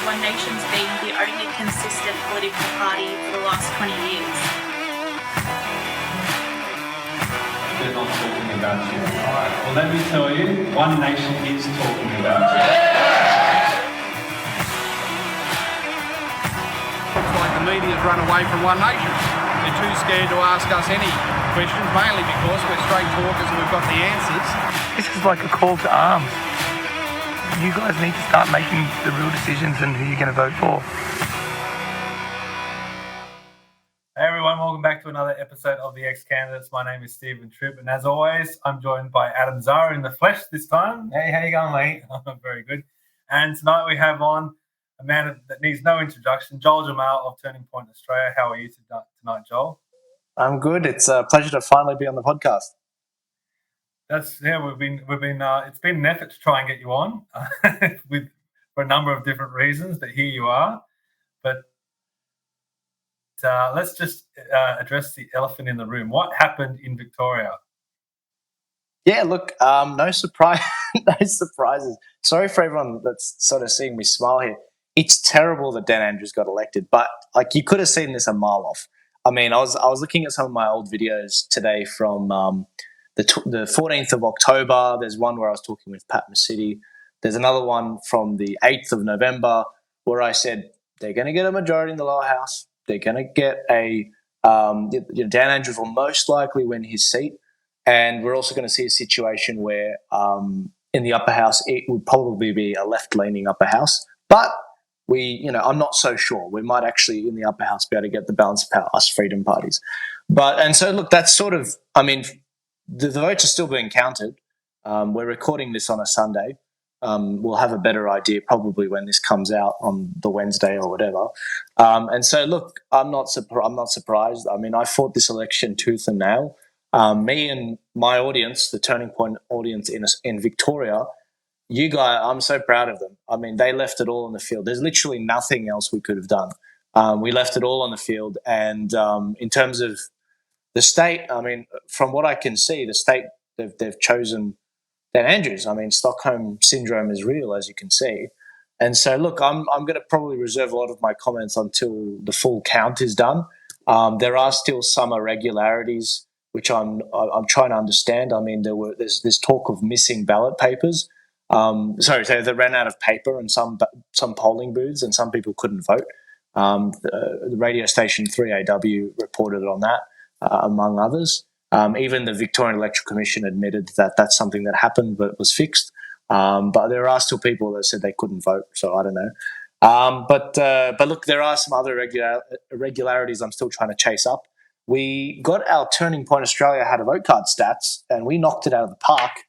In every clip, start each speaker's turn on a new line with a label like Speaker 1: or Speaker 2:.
Speaker 1: One Nation's been the only consistent political party for the last 20 years.
Speaker 2: They're not talking about you. All right, well, let me tell you, One Nation is talking about you.
Speaker 3: Looks like the media's run away from One Nation. They're too scared to ask us any questions, mainly because we're straight talkers and we've got the answers.
Speaker 4: This is like a call to arms. You guys need to start making the real decisions and who you're going to vote for.
Speaker 2: Hey everyone, welcome back to another episode of the ExCandidates. My name is Stephen Tripp, and as always, I'm joined by Adam Zara in the flesh this time. Hey, how you going, mate? I'm very good. And tonight we have on a man that needs no introduction, Joel Jammal of Turning Point Australia. How are you tonight, Joel?
Speaker 5: I'm good. It's a pleasure to finally be on the podcast.
Speaker 2: We've been. It's been an effort to try and get you on, for a number of different reasons. But here you are. But let's just address the elephant in the room. What happened in Victoria?
Speaker 5: Yeah, look, no surprise, no surprises. Sorry for everyone that's sort of seeing me smile here. It's terrible that Dan Andrews got elected, but like you could have seen this a mile off. I mean, I was looking at some of my old videos today from the 14th of October. There's one where I was talking with Pat Mesiti. There's another one from the 8th of November where I said they're going to get a majority in the lower house. They're going to get Dan Andrews will most likely win his seat. And we're also going to see a situation where in the upper house, it would probably be a left-leaning upper house. But I'm not so sure. We might actually, in the upper house, be able to get the balance of power, us freedom parties. And so, look, that's sort of, I mean, the votes are still being counted. We're recording this on a Sunday. We'll have a better idea probably when this comes out on the Wednesday or whatever. And so, look, I'm not surprised. I mean, I fought this election tooth and nail. Me and my audience, the Turning Point audience in Victoria, you guys, I'm so proud of them. I mean, they left it all on the field. There's literally nothing else we could have done. We left it all on the field. And in terms of the state, I mean, from what I can see, the state, they've chosen Dan Andrews. I mean, Stockholm Syndrome is real, as you can see. And so, look, I'm going to probably reserve a lot of my comments until the full count is done. There are still some irregularities, which I'm trying to understand. I mean, there's talk of missing ballot papers. So they ran out of paper in some polling booths, and some people couldn't vote. The radio station 3AW reported on that, among others. Even the Victorian Electoral Commission admitted that that's something that happened, but it was fixed. But there are still people that said they couldn't vote, so I don't know. But look, there are some other irregularities I'm still trying to chase up. We got our Turning Point Australia How to Vote card stats, and we knocked it out of the park.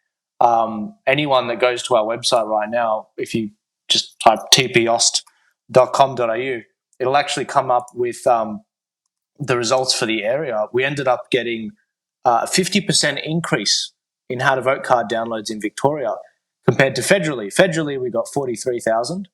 Speaker 5: Anyone that goes to our website right now, if you just type tpost.com.au, it'll actually come up with the results for the area. We ended up getting a 50% increase in How to Vote card downloads in Victoria compared to federally. Federally, we got 43,000,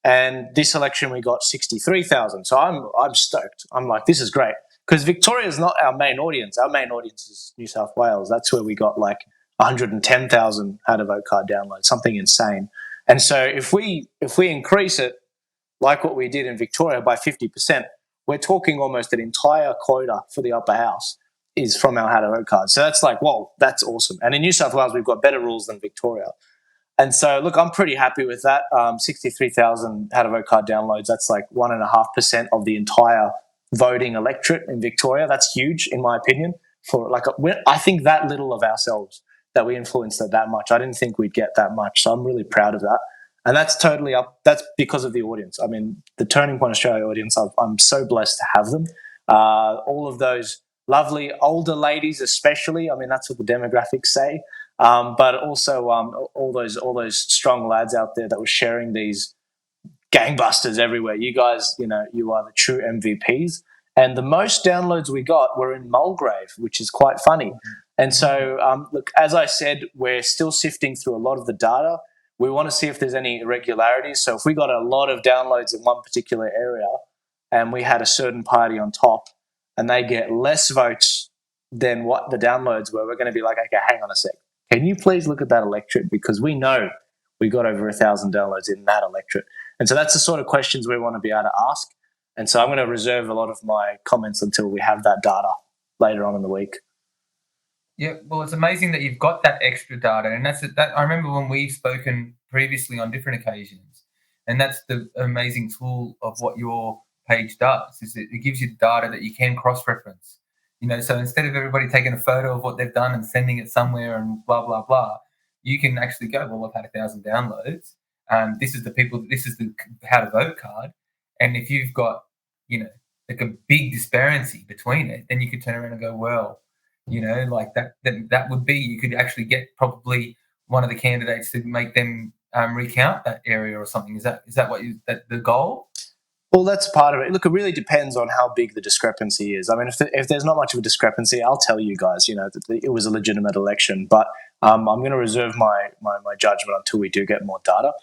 Speaker 5: and this election we got 63,000. So I'm stoked. I'm like, this is great, because Victoria is not our main audience. Our main audience is New South Wales. That's where we got like 110,000 How to Vote card downloads, something insane. And so if we increase it like what we did in Victoria by 50%, we're talking almost an entire quota for the upper house is from our How to Vote card. So that's like, whoa, that's awesome. And in New South Wales, we've got better rules than Victoria. And so, look, I'm pretty happy with that. 63,000 How to Vote card downloads, that's like 1.5% of the entire voting electorate in Victoria. That's huge, in my opinion. I think that little of ourselves, that we influenced it that much. I didn't think we'd get that much. So I'm really proud of that. And that's totally up. That's because of the audience. I mean, the Turning Point Australia audience, I'm so blessed to have them. All of those lovely older ladies especially. I mean, that's what the demographics say. But also all those strong lads out there that were sharing these gangbusters everywhere. You guys, you are the true MVPs. And the most downloads we got were in Mulgrave, which is quite funny. And so, look, as I said, we're still sifting through a lot of the data. We want to see if there's any irregularities. So if we got a lot of downloads in one particular area and we had a certain party on top and they get less votes than what the downloads were, we're going to be like, okay, hang on a sec. Can you please look at that electorate? Because we know we got over 1,000 downloads in that electorate. And so that's the sort of questions we want to be able to ask. And so I'm going to reserve a lot of my comments until we have that data later on in the week.
Speaker 6: Yeah, well, it's amazing that you've got that extra data, and that I remember when we've spoken previously on different occasions, and that's the amazing tool of what your page does, is it gives you data that you can cross-reference. So instead of everybody taking a photo of what they've done and sending it somewhere and blah blah blah, you can actually go, well, I've had 1,000 downloads. This is the how to vote card, and if you've got like a big disparity between it, then you could turn around and go, well, like that would be, you could actually get probably one of the candidates to make them recount that area or something. Is that the goal?
Speaker 5: Well, that's part of it. Look, it really depends on how big the discrepancy is. I mean, if there's not much of a discrepancy, I'll tell you guys, that it was a legitimate election. But I'm going to reserve my judgment until we do get more data.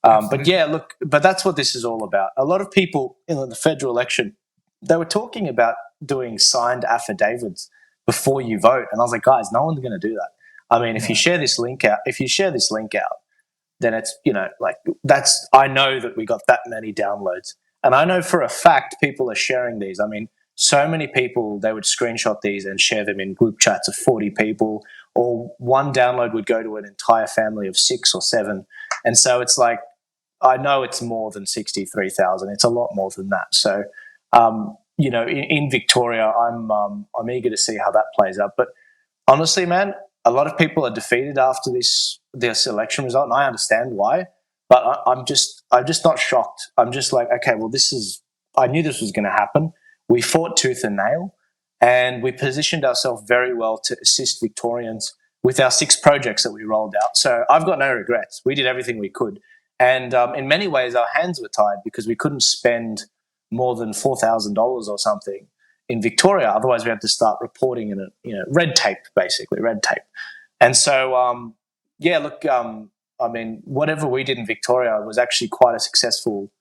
Speaker 5: But yeah, look, but that's what this is all about. A lot of people in the federal election, they were talking about doing signed affidavits before you vote, and I was like, guys, no one's going to do that. I mean, if you share this link out, then it's that's, I know that we got that many downloads, and I know for a fact people are sharing these. I mean, so many people, they would screenshot these and share them in group chats of 40 people, or one download would go to an entire family of 6 or 7, and so it's like, I know it's more than 63,000. It's a lot more than that. So. In Victoria, I'm eager to see how that plays out. But honestly, man, a lot of people are defeated after this election result, and I understand why. But I'm just not shocked. I'm just like, okay, well, I knew this was going to happen. We fought tooth and nail, and we positioned ourselves very well to assist Victorians with our 6 projects that we rolled out. So I've got no regrets. We did everything we could, and in many ways, our hands were tied because we couldn't spend more than $4,000 or something in Victoria. Otherwise, we had to start reporting in red tape. And so, I mean, whatever we did in Victoria was actually quite a successful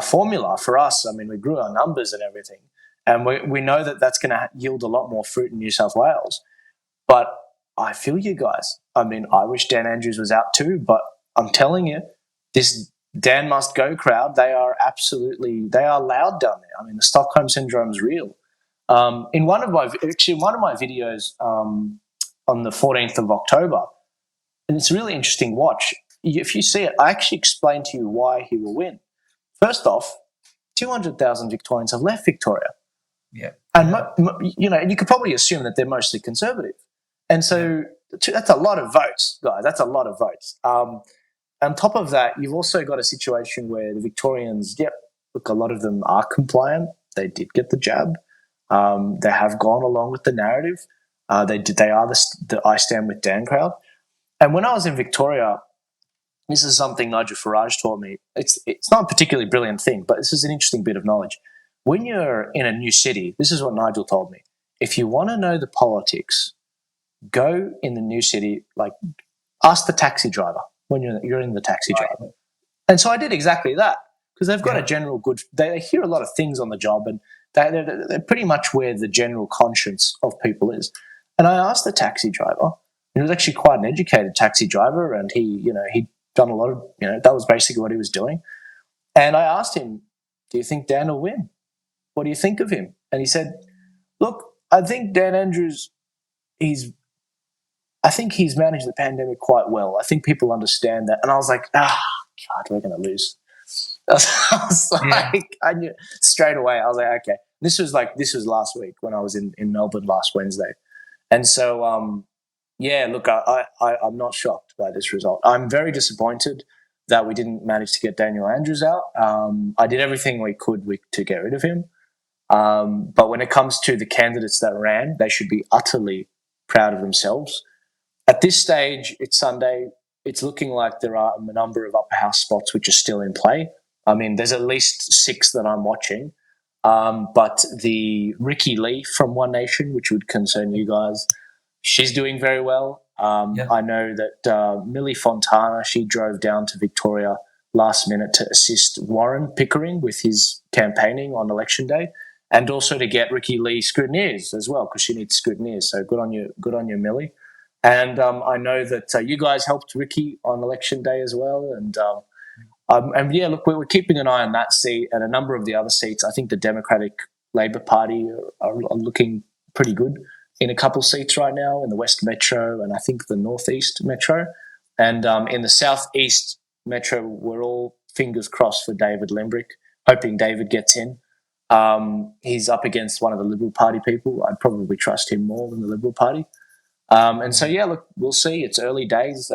Speaker 5: formula for us. I mean, we grew our numbers and everything, and we know that that's going to yield a lot more fruit in New South Wales. But I feel you guys. I mean, I wish Dan Andrews was out too, but I'm telling you, this Dan must go crowd, they are loud down there. I mean, the Stockholm syndrome is real. In one of my videos on the 14th of October, and it's a really interesting watch. If you see it, I actually explain to you why he will win. First off, 200,000 Victorians have left Victoria.
Speaker 6: Yeah.
Speaker 5: And, you could probably assume that they're mostly conservative. And so that's a lot of votes, guys. That's a lot of votes. On top of that, you've also got a situation where the Victorians, look, a lot of them are compliant. They did get the jab. They have gone along with the narrative. They are the I Stand With Dan crowd. And when I was in Victoria, this is something Nigel Farage taught me. It's not a particularly brilliant thing, but this is an interesting bit of knowledge. When you're in a new city, this is what Nigel told me. If you want to know the politics, go in the new city, like ask the taxi driver when you're in the taxi driver. And so I did exactly that, because they've got a general good, they hear a lot of things on the job, and they're pretty much where the general conscience of people is. And I asked the taxi driver, and he was actually quite an educated taxi driver, and he'd done a lot of, that was basically what he was doing. And I asked him, do you think Dan will win? What do you think of him? And he said, look, I think Dan Andrews, I think he's managed the pandemic quite well. I think people understand that. And I was like, God, we're going to lose. I was like, I knew straight away. I was like, okay. This was last week when I was in Melbourne last Wednesday. And so, look, I'm not shocked by this result. I'm very disappointed that we didn't manage to get Daniel Andrews out. I did everything we could to get rid of him. But when it comes to the candidates that ran, they should be utterly proud of themselves. At this stage, it's Sunday. It's looking like there are a number of upper house spots which are still in play. I mean, there's at least 6 that I'm watching. But the Ricky Lee from One Nation, which would concern you guys, she's doing very well. I know that Millie Fontana, she drove down to Victoria last minute to assist Warren Pickering with his campaigning on election day, and also to get Ricky Lee scrutineers as well, because she needs scrutineers. So good on you, Millie. And I know that you guys helped Ricky on election day as well. And yeah, look, we're keeping an eye on that seat and a number of the other seats. I think the Democratic Labor Party are looking pretty good in a couple seats right now in the West Metro and I think the Northeast Metro. And in the Southeast Metro, we're all fingers crossed for David Limbrick, hoping David gets in. He's up against one of the Liberal Party people. I'd probably trust him more than the Liberal Party. And so, yeah, look, we'll see. It's early days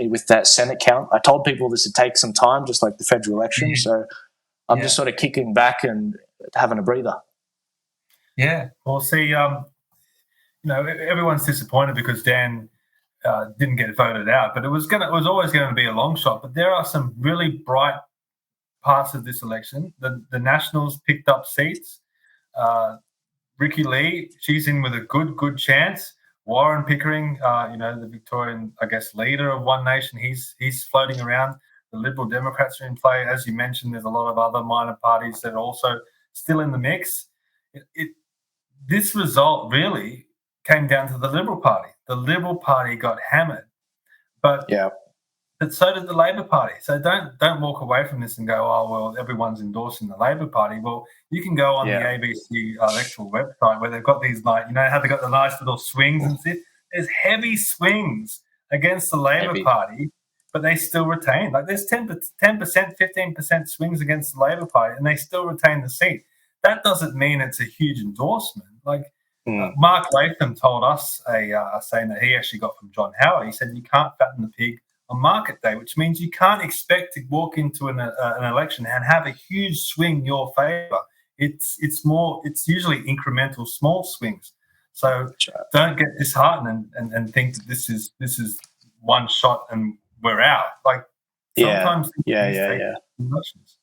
Speaker 5: with that Senate count. I told people this would take some time, just like the federal election. So I'm just sort of kicking back and having a breather.
Speaker 6: Yeah.
Speaker 2: We'll see. Everyone's disappointed because Dan didn't get voted out, but it was always going to be a long shot. But there are some really bright parts of this election. The Nationals picked up seats. Ricky Lee, she's in with a good chance. Warren Pickering, the Victorian, I guess, leader of One Nation, he's floating around. The Liberal Democrats are in play. As you mentioned, there's a lot of other minor parties that are also still in the mix. This result really came down to the Liberal Party. The Liberal Party got hammered, but so did the Labor Party. So don't walk away from this and go, oh, well, everyone's endorsing the Labor Party. Well, you can go on the ABC electoral website where they've got these, how they've got the nice little swings and stuff. There's heavy swings against the Labor Party, but they still retain. Like there's 10%, 15% swings against the Labor Party, and they still retain the seat. That doesn't mean it's a huge endorsement. Like Mark Latham told us a saying that he actually got from John Howard. He said, you can't fatten the pig on market day, which means you can't expect to walk into an election and have a huge swing in your favour. It's usually incremental, small swings. So don't get disheartened and think that this is one shot and we're out. Like sometimes emotions.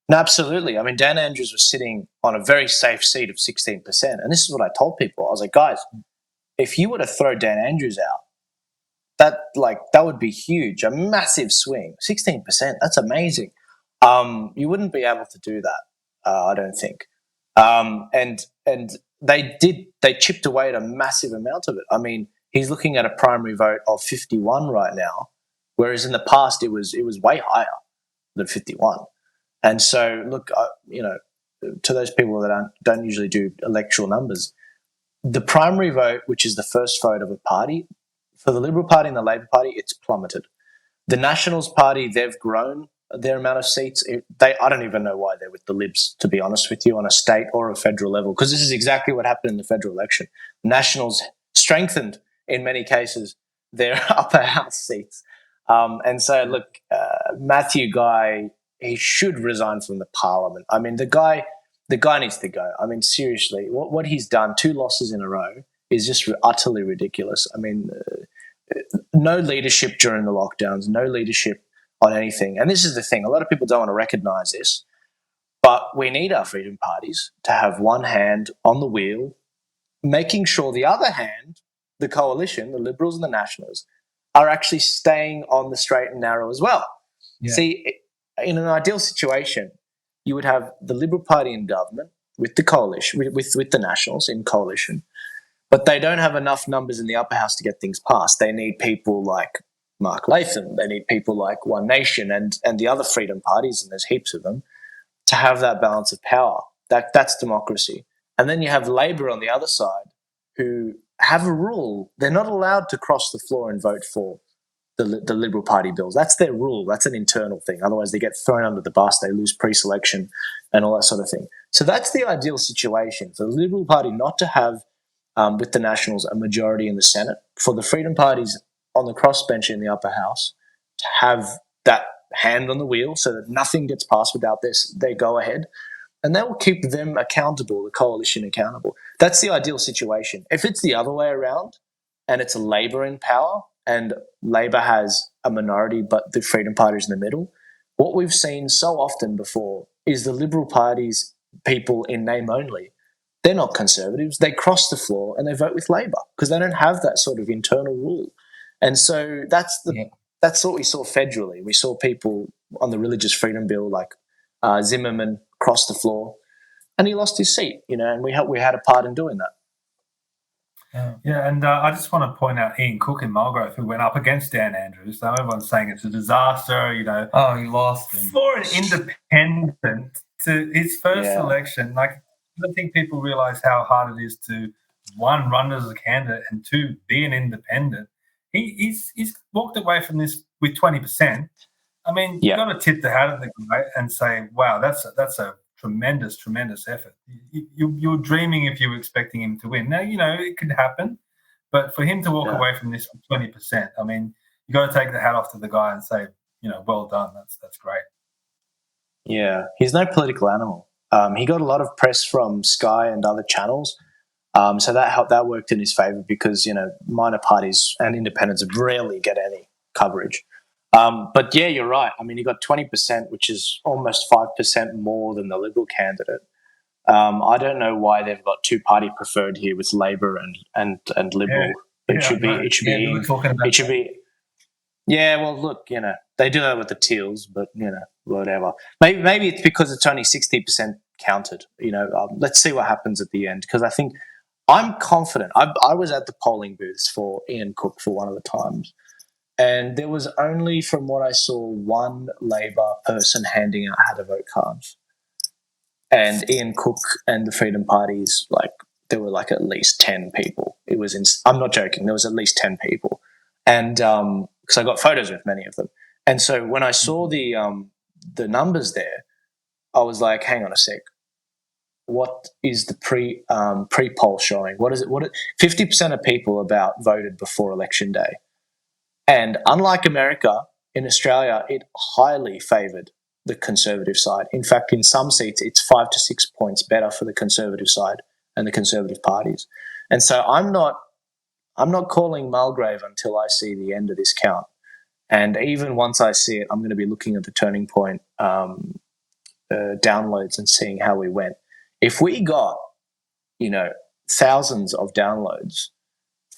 Speaker 5: No, absolutely. I mean, Dan Andrews was sitting on a very safe seat of 16%, and this is what I told people. I was like, guys, if you were to throw Dan Andrews out, that would be huge, a massive swing. 16%, that's amazing. You wouldn't be able to do that, I don't think. And they chipped away at a massive amount of it. I mean, he's looking at a primary vote of 51 right now, whereas in the past it was way higher than 51. And so, look, to those people that don't usually do electoral numbers, the primary vote, which is the first vote of a party, for the Liberal Party and the Labor Party, it's plummeted. The Nationals Party, they've grown their amount of seats. I don't even know why they're with the Libs, to be honest with you, on a state or a federal level, because this is exactly what happened in the federal election. Nationals strengthened, in many cases, their upper house seats. And so, look, Matthew Guy, he should resign from the parliament. I mean, the guy needs to go. I mean, seriously, what he's done, 2 losses in a row, is just utterly ridiculous. I mean, no leadership during the lockdowns, no leadership on anything. And this is the thing. A lot of people don't want to recognise this, but we need our freedom parties to have one hand on the wheel, making sure the other hand, the coalition, the Liberals and the Nationals, are actually staying on the straight and narrow as well. Yeah. See, in an ideal situation, you would have the Liberal Party in government with the coalition, with the Nationals in coalition, but they don't have enough numbers in the upper house to get things passed. They need people like Mark Latham, they need people like One Nation and the other freedom parties, and there's heaps of them, to have that balance of power. That's democracy. And then you have Labor on the other side, who have a rule. They're not allowed to cross the floor and vote for the Liberal Party bills. That's their rule. That's an internal thing. Otherwise, they get thrown under the bus. They lose pre-selection and all that sort of thing. So that's the ideal situation for the Liberal Party not to have, with the Nationals, a majority in the Senate, for the freedom parties on the crossbench in the upper house to have that hand on the wheel so that nothing gets passed without they go ahead. And that will keep them accountable, the coalition accountable. That's the ideal situation. If it's the other way around and it's a Labor in power and Labor has a minority but the freedom party is in the middle, what we've seen so often before is the Liberal Party's people in name only. They're not conservatives. They cross the floor and they vote with Labor because they don't have that sort of internal rule. And so that's what we saw federally. We saw people on the religious freedom bill like Zimmerman cross the floor and he lost his seat, and we had a part in doing that.
Speaker 2: Yeah, and I just want to point out Ian Cook in Mulgrave, who went up against Dan Andrews. Now everyone's saying it's a disaster,
Speaker 6: Oh, he lost him.
Speaker 2: for an independent to his first
Speaker 5: Yeah.
Speaker 2: election. Like, I don't think people realise how hard it is to, one, run as a candidate, and two, be an independent. He's walked away from this with 20%. I mean,
Speaker 5: Yeah.
Speaker 2: you've got to tip the hat at the guy and say, wow, that's a tremendous, tremendous effort. You're dreaming if you were expecting him to win. Now, it could happen, but for him to walk away from this with 20%, I mean, you got to take the hat off to the guy and say, well done. That's great.
Speaker 5: Yeah, he's no political animal. He got a lot of press from Sky and other channels, so that worked in his favour because minor parties and independents rarely get any coverage. But yeah, you're right. I mean, he got 20%, which is almost 5% more than the Liberal candidate. I don't know why they've got two-party preferred here with Labor and Liberal. It should be. Yeah, well, look, they do that with the Teals, but whatever. Maybe it's because it's only 60% counted. Let's see what happens at the end because I think I'm confident. I was at the polling booths for Ian Cook for one of the times. And there was only, from what I saw, one Labor person handing out how to vote cards. And Ian Cook and the Freedom Parties, there were at least 10 people. I'm not joking, there was at least 10 people. And because I got photos with many of them. And so when I saw the numbers there, I was like, hang on a sec. What is the pre-poll showing? What is it? 50% of people voted before election day. And unlike America, in Australia, it highly favoured the Conservative side. In fact, in some seats, it's 5 to 6 points better for the Conservative side and the Conservative parties. And so I'm not calling Mulgrave until I see the end of this count. And even once I see it, I'm going to be looking at the Turning Point downloads and seeing how we went. If we got, thousands of downloads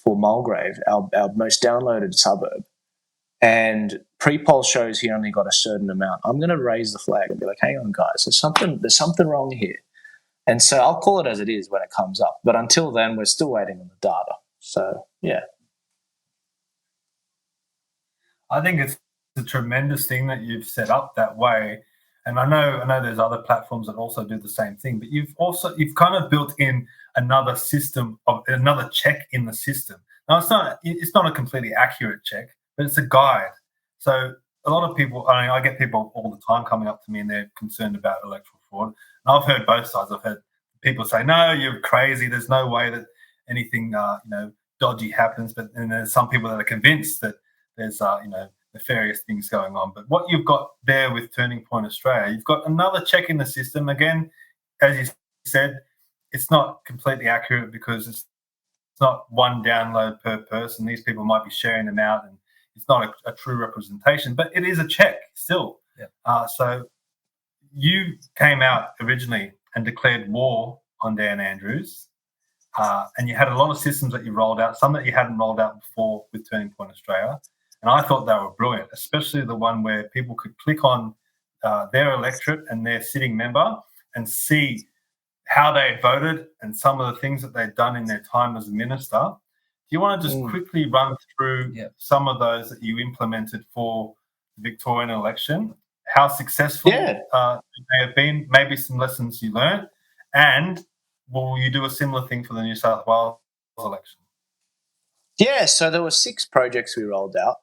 Speaker 5: for Mulgrave, our most downloaded suburb, and pre-poll shows he only got a certain amount, I'm going to raise the flag and be like, hang on, guys, there's something wrong here. And so I'll call it as it is when it comes up. But until then, we're still waiting on the data. So, yeah.
Speaker 2: I think it's a tremendous thing that you've set up that way. And I know there's other platforms that also do the same thing, but you've kind of built in another system another check in the system. Now it's not a completely accurate check, but it's a guide. So a lot of people, I get people all the time coming up to me and they're concerned about electoral fraud. And I've heard both sides. I've heard people say, no, you're crazy. There's no way that anything, dodgy happens. But then there's some people that are convinced that there's, nefarious things going on. But what you've got there with Turning Point Australia, you've got another check in the system. Again, as you said, it's not completely accurate because it's not one download per person. These people might be sharing them out, and it's not a true representation, but it is a check still. Yeah. So you came out originally and declared war on Dan Andrews, and you had a lot of systems that you rolled out, some that you hadn't rolled out before with Turning Point Australia. And I thought they were brilliant, especially the one where people could click on their electorate and their sitting member and see how they had voted and some of the things that they'd done in their time as a minister. Do you want to just quickly run through some of those that you implemented for the Victorian election, how successful they have been, maybe some lessons you learned, and will you do a similar thing for the New South Wales election?
Speaker 5: Yeah, so there were 6 projects we rolled out.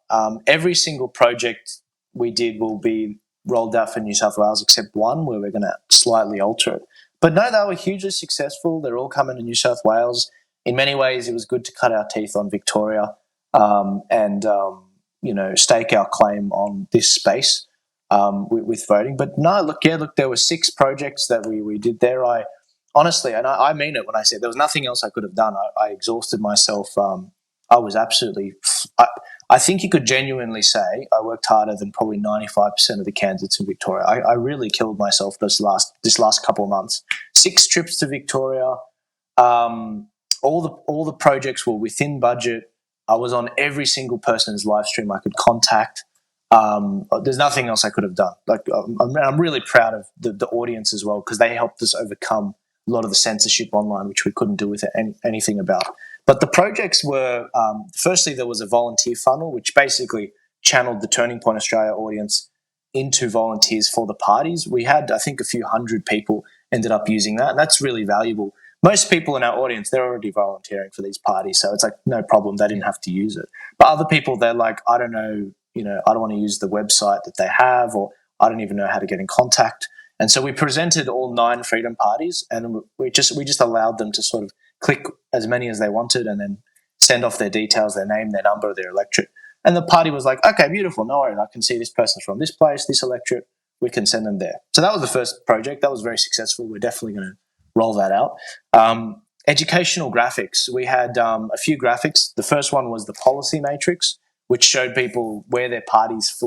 Speaker 5: Every single project we did will be rolled out for New South Wales except one where we're going to slightly alter it. But no, they were hugely successful. They're all coming to New South Wales. In many ways, it was good to cut our teeth on Victoria and stake our claim on this space with voting. But no, look, there were 6 projects that we did there. I honestly, and I mean it when I said there was nothing else I could have done. I exhausted myself. I was absolutely. I think you could genuinely say I worked harder than probably 95% of the candidates in Victoria. I really killed myself this last couple of months. 6 trips to Victoria. All the projects were within budget. I was on every single person's live stream I could contact. There's nothing else I could have done. I'm really proud of the audience as well because they helped us overcome a lot of the censorship online, which we couldn't do with anything about. But the projects were, firstly, there was a volunteer funnel, which basically channeled the Turning Point Australia audience into volunteers for the parties. We had, I think, a few hundred people ended up using that, and that's really valuable. Most people in our audience, they're already volunteering for these parties, so it's like no problem. They didn't have to use it. But other people, they're like, I don't know, I don't want to use the website that they have, or I don't even know how to get in contact. And so we presented all 9 freedom parties, and we just allowed them to sort of click as many as they wanted and then send off their details, their name, their number, their electorate. And the party was like, okay, beautiful, no worries. I can see this person's from this place, this electorate. We can send them there. So that was the first project. That was very successful. We're definitely going to roll that out. Educational graphics. We had a few graphics. The first one was the policy matrix, which showed people where their parties,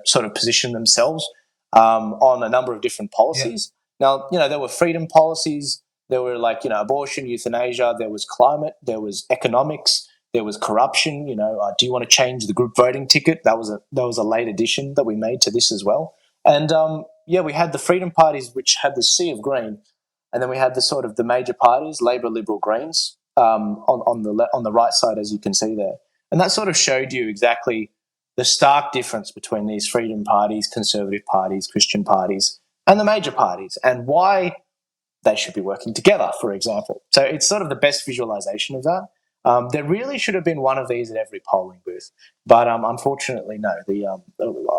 Speaker 5: sort of position themselves on a number of different policies. Yeah. Now, there were freedom policies. There were abortion, euthanasia. There was climate. There was economics. There was corruption. Do you want to change the group voting ticket? That was a late addition that we made to this as well. And we had the freedom parties, which had the sea of green, and then we had the sort of the major parties, Labor, Liberal, Greens, on the right side, as you can see there. And that sort of showed you exactly the stark difference between these freedom parties, conservative parties, Christian parties, and the major parties, and why they should be working together, for example. So it's sort of the best visualization of that. There really should have been one of these at every polling booth, but unfortunately, no.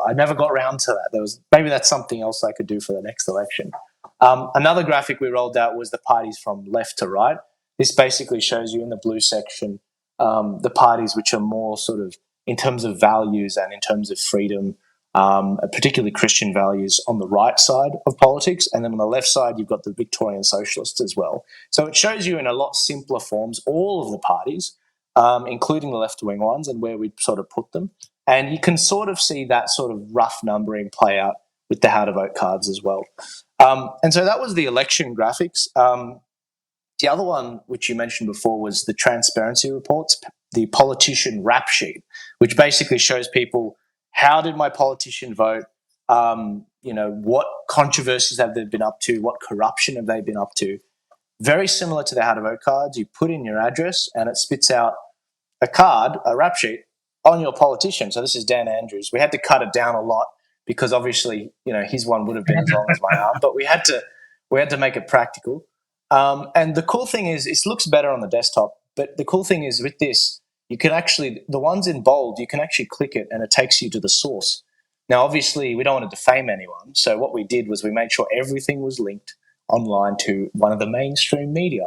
Speaker 5: I never got around to that. Maybe that's something else I could do for the next election. Another graphic we rolled out was the parties from left to right. This basically shows you in the blue section the parties which are more sort of in terms of values and in terms of freedom, particularly Christian values on the right side of politics. And then on the left side, you've got the Victorian Socialists as well. So it shows you in a lot simpler forms all of the parties, including the left-wing ones and where we sort of put them. And you can sort of see that sort of rough numbering play out with the how to vote cards as well. And so that was the election graphics. The other one, which you mentioned before, was the transparency reports, the politician rap sheet, which basically shows people how did my politician vote, what controversies have they been up to, what corruption have they been up to. Very similar to the how to vote cards. You put in your address and it spits out a card, a rap sheet, on your politician. So this is Dan Andrews. We had to cut it down a lot because obviously, his one would have been as long as my arm, but we had to make it practical. And the cool thing is, it looks better on the desktop. But the cool thing is, with this, you can actually, the ones in bold, you can actually click it and it takes you to the source. Now, obviously, we don't want to defame anyone. So what we did was we made sure everything was linked online to one of the mainstream media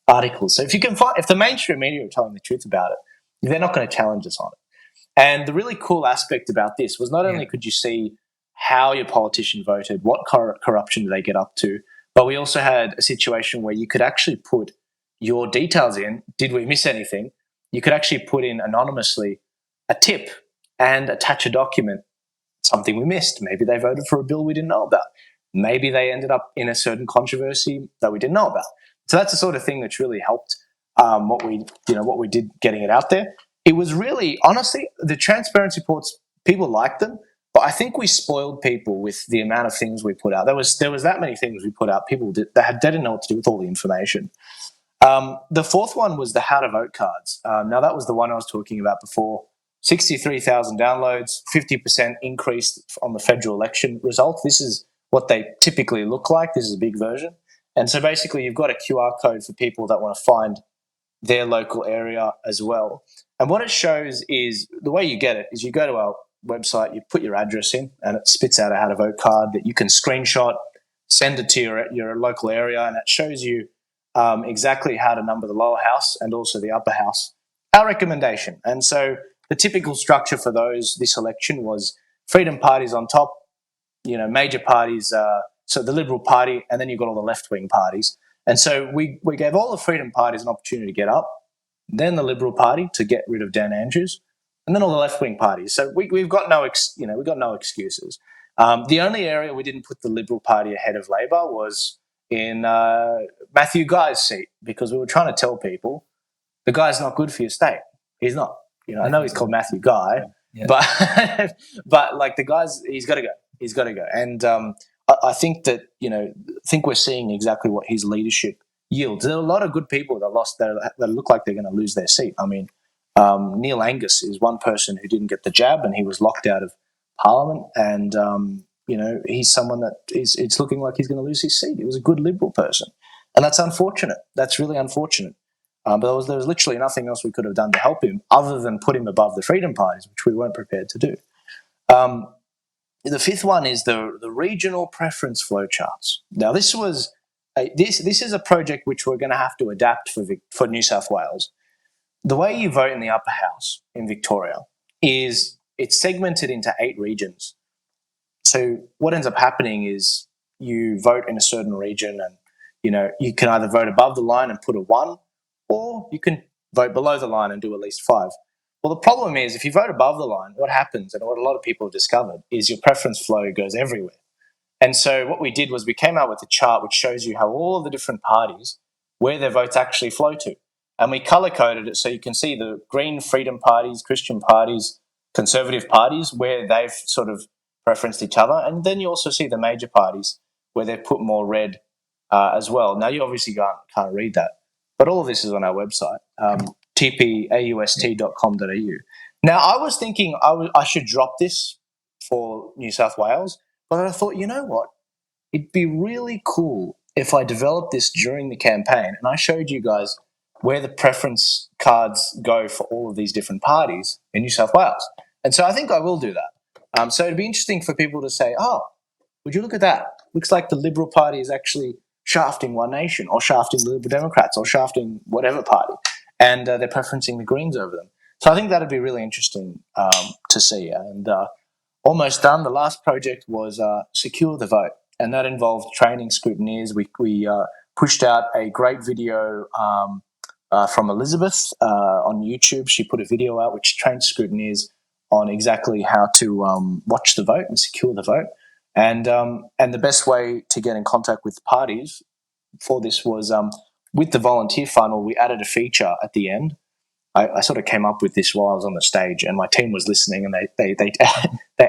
Speaker 5: articles. So if the mainstream media are telling the truth about it, they're not going to challenge us on it. And the really cool aspect about this was not only could you see how your politician voted, what corruption did they get up to, but we also had a situation where you could actually put your details in. Did we miss anything? You could actually put in anonymously a tip and attach a document, something we missed. Maybe they voted for a bill we didn't know about. Maybe they ended up in a certain controversy that we didn't know about. So that's the sort of thing that's really helped what we did getting it out there. It was really, honestly, the transparency reports, people liked them, but I think we spoiled people with the amount of things we put out. There was that many things we put out. People they didn't know what to do with all the information. The fourth one was the how to vote cards. Now that was the one I was talking about before. 63,000 downloads, 50% increase on the federal election results. This is what they typically look like. This is a big version. And so basically you've got a QR code for people that want to find their local area as well. And what it shows is, the way you get it is you go to our website, you put your address in, and it spits out a how to vote card that you can screenshot, send it to your local area, and it shows you exactly how to number the lower house and also the upper house. Our recommendation. And so the typical structure for this election was freedom parties on top, major parties, so the Liberal Party, and then you've got all the left-wing parties. And so we gave all the freedom parties an opportunity to get up, then the Liberal Party to get rid of Dan Andrews, and then all the left-wing parties. So we've got no excuses. The only area we didn't put the Liberal Party ahead of Labor was in Matthew Guy's seat, because we were trying to tell people the guy's not good for your state. He's not. I know he's called Matthew Guy, but like the guy's, he's got to go. He's got to go. And I think that, I think we're seeing exactly what his leadership yields. There are a lot of good people that lost that look like they're going to lose their seat. I mean, Neil Angus is one person who didn't get the jab and he was locked out of Parliament, and he's someone that it's looking like he's going to lose his seat. He was a good Liberal person, and that's unfortunate. That's really unfortunate. But there was literally nothing else we could have done to help him other than put him above the freedom parties, which we weren't prepared to do. The fifth one is the regional preference flowcharts. Now, this is a project which we're going to have to adapt for New South Wales. The way you vote in the upper house in Victoria is it's segmented into 8 regions. So what ends up happening is you vote in a certain region, and you can either vote above the line and put a 1, or you can vote below the line and do at least 5. Well, the problem is if you vote above the line, what happens, and what a lot of people have discovered, is your preference flow goes everywhere. And so what we did was we came out with a chart which shows you how all of the different parties, where their votes actually flow to. And we colour-coded it so you can see the green freedom parties, Christian parties, conservative parties, where they've sort of preferenced each other. And then you also see the major parties where they've put more red as well. Now, you obviously can't read that, but all of this is on our website, tpaust.com.au. Now, I was thinking I should drop this for New South Wales, but I thought, you know what? It'd be really cool if I developed this during the campaign and I showed you guys where the preference cards go for all of these different parties in New South Wales. And so I think I will do that. So it'd be interesting for people to say, oh, would you look at that? Looks like the Liberal Party is actually shafting One Nation, or shafting the Liberal Democrats, or shafting whatever party, and they're preferencing the Greens over them. So I think that'd be really interesting to see. And almost done. The last project was Secure the Vote, and that involved training scrutineers. We pushed out a great video from Elizabeth on YouTube. She put a video out which trained scrutineers on exactly how to watch the vote and secure the vote. And the best way to get in contact with parties for this was with the volunteer funnel. We added a feature at the end. I sort of came up with this while I was on the stage, and my team was listening, and they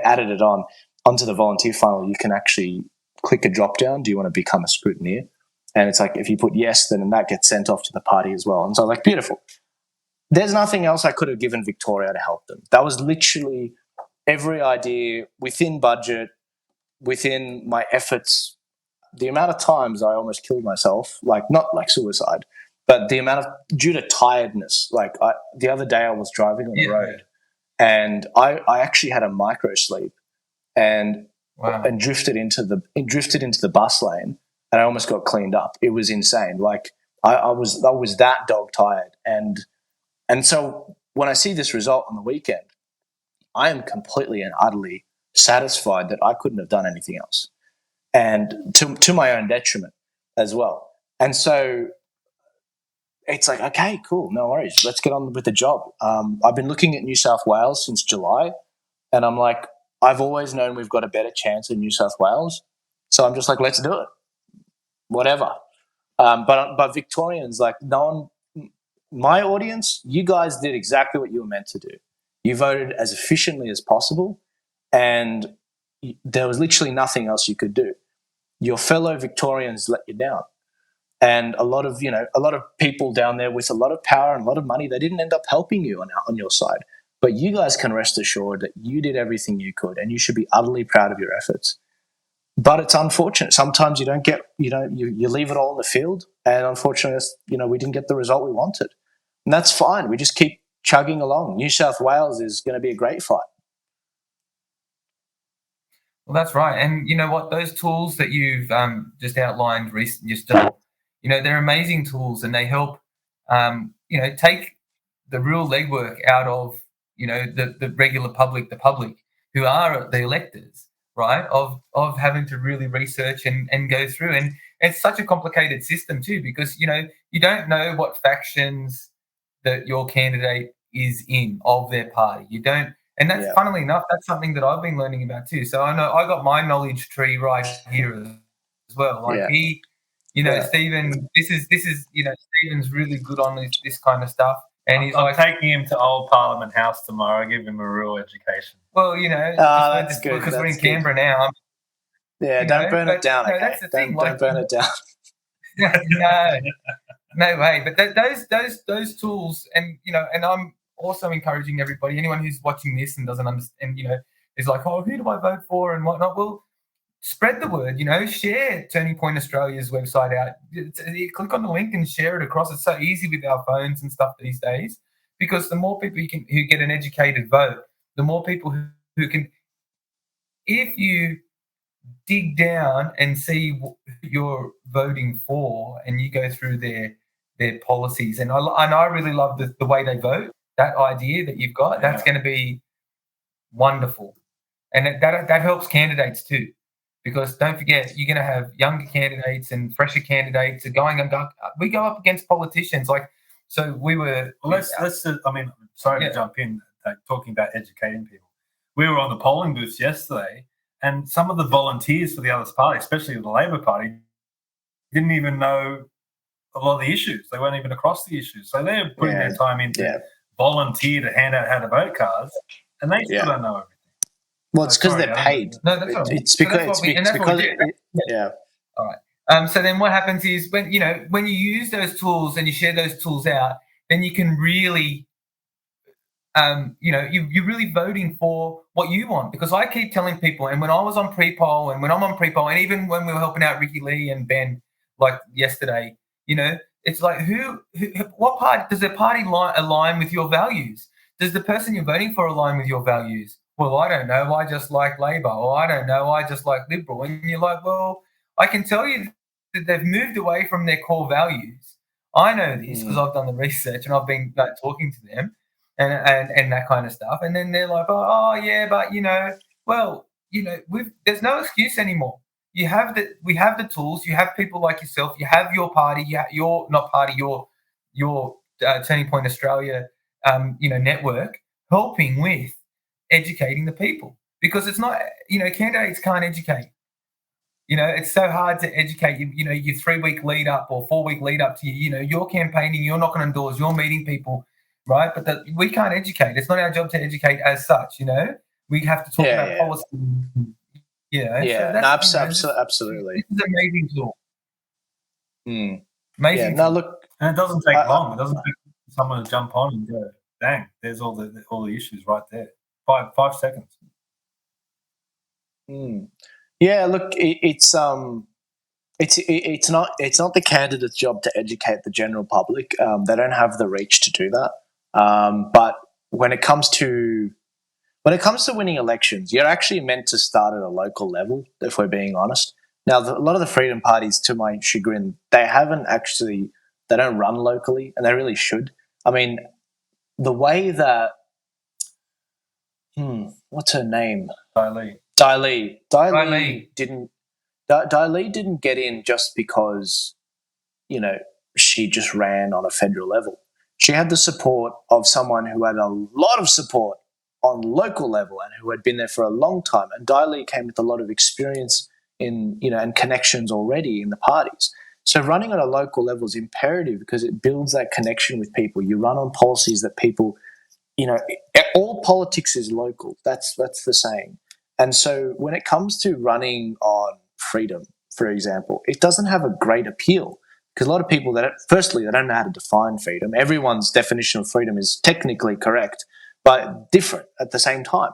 Speaker 5: added it onto the volunteer funnel. You can actually click a drop down. Do you want to become a scrutineer? And it's like, if you put yes, then that gets sent off to the party as well. And so I was like, beautiful. There's nothing else I could have given Victoria to help them. That was literally every idea within budget, within my efforts. The amount of times I almost killed myself, not like suicide, but the amount of, due to tiredness. The other day I was driving on the road, and I actually had a micro sleep and drifted into the bus lane, and I almost got cleaned up. It was insane. I was that dog tired, and so when I see this result on the weekend, I am completely and utterly satisfied that I couldn't have done anything else, and to my own detriment as well. And so it's like, okay, cool, no worries. Let's get on with the job. I've been looking at New South Wales since July, and I'm like, I've always known we've got a better chance in New South Wales. So I'm just like, let's do it. Whatever. But Victorians, my audience, you guys did exactly what you were meant to do. You voted as efficiently as possible, and there was literally nothing else you could do. Your fellow Victorians let you down. And a lot of people down there with a lot of power and a lot of money, they didn't end up helping you on your side. But you guys can rest assured that you did everything you could, and you should be utterly proud of your efforts. But it's unfortunate. Sometimes you don't get, you leave it all in the field, and unfortunately, we didn't get the result we wanted. And that's fine. We just keep chugging along. New South Wales is going to be a great fight.
Speaker 6: Well, that's right. And you know what? Those tools that you've just outlined yourself, they're amazing tools, and they help, take the real legwork out of, the regular public, the public who are the electors, right? Of having to really research and go through. And it's such a complicated system too, because, you don't know what factions that your candidate is in of their party. You don't. And that's, funnily enough, that's something that I've been learning about too. So I know I got my knowledge tree right here as well. Stephen, this is Stephen's really good on this kind of stuff. And
Speaker 2: I'm taking him to Old Parliament House tomorrow. Give him a real education.
Speaker 6: Well,
Speaker 5: that's good.
Speaker 6: Because we're in Canberra now.
Speaker 5: Don't burn it down. Okay?
Speaker 6: That's the thing.
Speaker 5: Don't burn it down.
Speaker 6: No way. But those tools, and and I'm also encouraging everybody, anyone who's watching this and doesn't understand, is like, oh, who do I vote for and whatnot? Well, spread the word. Share Turning Point Australia's website out. You click on the link and share it across. It's so easy with our phones and stuff these days, because the more people who get an educated vote, the more people who can. If you dig down and see who you're voting for, and you go through their policies, and I really love the way they vote. That idea that you've got, that's going to be wonderful, and that helps candidates too, because don't forget, you're going to have younger candidates and fresher candidates we go up against politicians we were.
Speaker 2: Let's. I mean, sorry to jump in, talking about educating people. We were on the polling booths yesterday, and some of the volunteers for the other party, especially the Labor Party, didn't even know a lot of the issues. They weren't even across the issues. So they're putting their time into volunteer to hand out how to vote cards, and they still don't know everything.
Speaker 5: Well, it's because they're paid.
Speaker 6: No, that's all right.
Speaker 5: It's because
Speaker 6: All right. So then what happens is when you use those tools and you share those tools out, then you can really you're really voting for what you want. Because I keep telling people, and when I was on pre-poll, and when I'm on pre-poll, and even when we were helping out Ricky Lee and Ben, like yesterday, it's like, what party does the party align with your values? Does the person you're voting for align with your values? Well, I don't know. I just like Labor, or I don't know. I just like Liberal. And you're like, well, I can tell you that they've moved away from their core values. I know this because I've done the research and I've been talking to them. And that kind of stuff, and then they're like, oh yeah, but there's no excuse anymore. We have the tools. You have people like yourself. You have your party. Your Turning Point Australia, network, helping with educating the people, because it's not, candidates can't educate. It's so hard to educate your 3-week lead up or 4-week lead up to you're campaigning, you're knocking on doors, you're meeting people. Right, but we can't educate. It's not our job to educate as such. We have to talk about policy.
Speaker 5: Absolutely.
Speaker 6: This is an amazing tool.
Speaker 5: Amazing. No, look,
Speaker 2: and it doesn't take long. It doesn't take someone to jump on and go, "Dang, there's all the issues right there." 5 seconds.
Speaker 5: Yeah, look, it's not the candidate's job to educate the general public. They don't have the reach to do that. But when it comes to winning elections, you're actually meant to start at a local level, if we're being honest. Now, a lot of the freedom parties, to my chagrin, they don't run locally, and they really should. I mean, the way that what's her name? Dai Li didn't get in just because she just ran on a federal level. She had the support of someone who had a lot of support on local level and who had been there for a long time. And Dai Li came with a lot of experience and connections already in the parties. So running on a local level is imperative because it builds that connection with people. You run on policies that people, all politics is local. That's the saying. And so when it comes to running on freedom, for example, it doesn't have a great appeal. Because a lot of people, they don't know how to define freedom. Everyone's definition of freedom is technically correct, but different at the same time.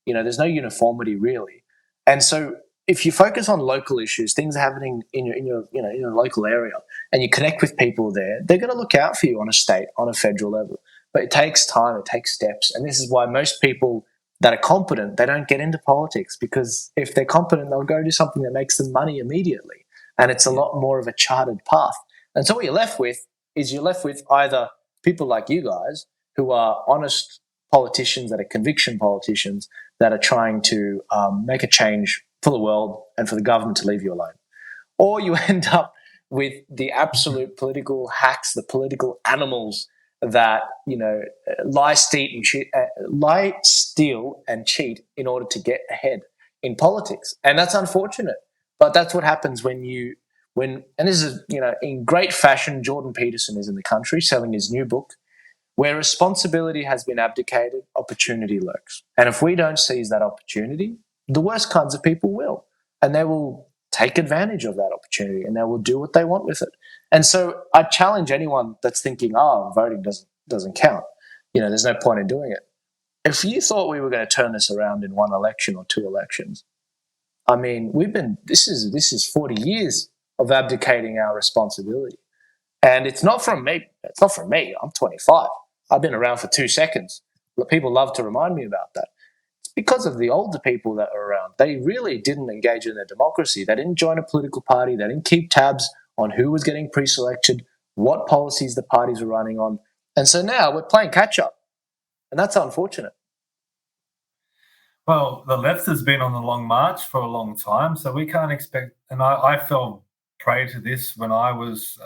Speaker 5: There's no uniformity really. And so if you focus on local issues, things are happening in your local area, and you connect with people there, they're going to look out for you on a federal level. But it takes time, it takes steps. And this is why most people that are competent, they don't get into politics, because if they're competent, they'll go do something that makes them money immediately. And it's a lot more of a chartered path. And so what you're left with either people like you guys who are honest politicians, that are conviction politicians, that are trying to make a change for the world and for the government to leave you alone. Or you end up with the absolute political hacks, the political animals that, lie, steal and cheat in order to get ahead in politics. And that's unfortunate. But that's what happens and this is, in great fashion, Jordan Peterson is in the country selling his new book, Where Responsibility Has Been Abdicated, Opportunity Lurks. And if we don't seize that opportunity, the worst kinds of people will. And they will take advantage of that opportunity and they will do what they want with it. And so I challenge anyone that's thinking, oh, voting doesn't count. There's no point in doing it. If you thought we were going to turn this around in one election or two elections, I mean, this is 40 years of abdicating our responsibility. And it's not from me. It's not from me. I'm 25. I've been around for 2 seconds. People love to remind me about that. It's because of the older people that are around. They really didn't engage in their democracy. They didn't join a political party. They didn't keep tabs on who was getting pre-selected, what policies the parties were running on. And so now we're playing catch-up. And that's unfortunate.
Speaker 2: Well, the left has been on the long march for a long time, so we can't expect. And I fell prey to this when I was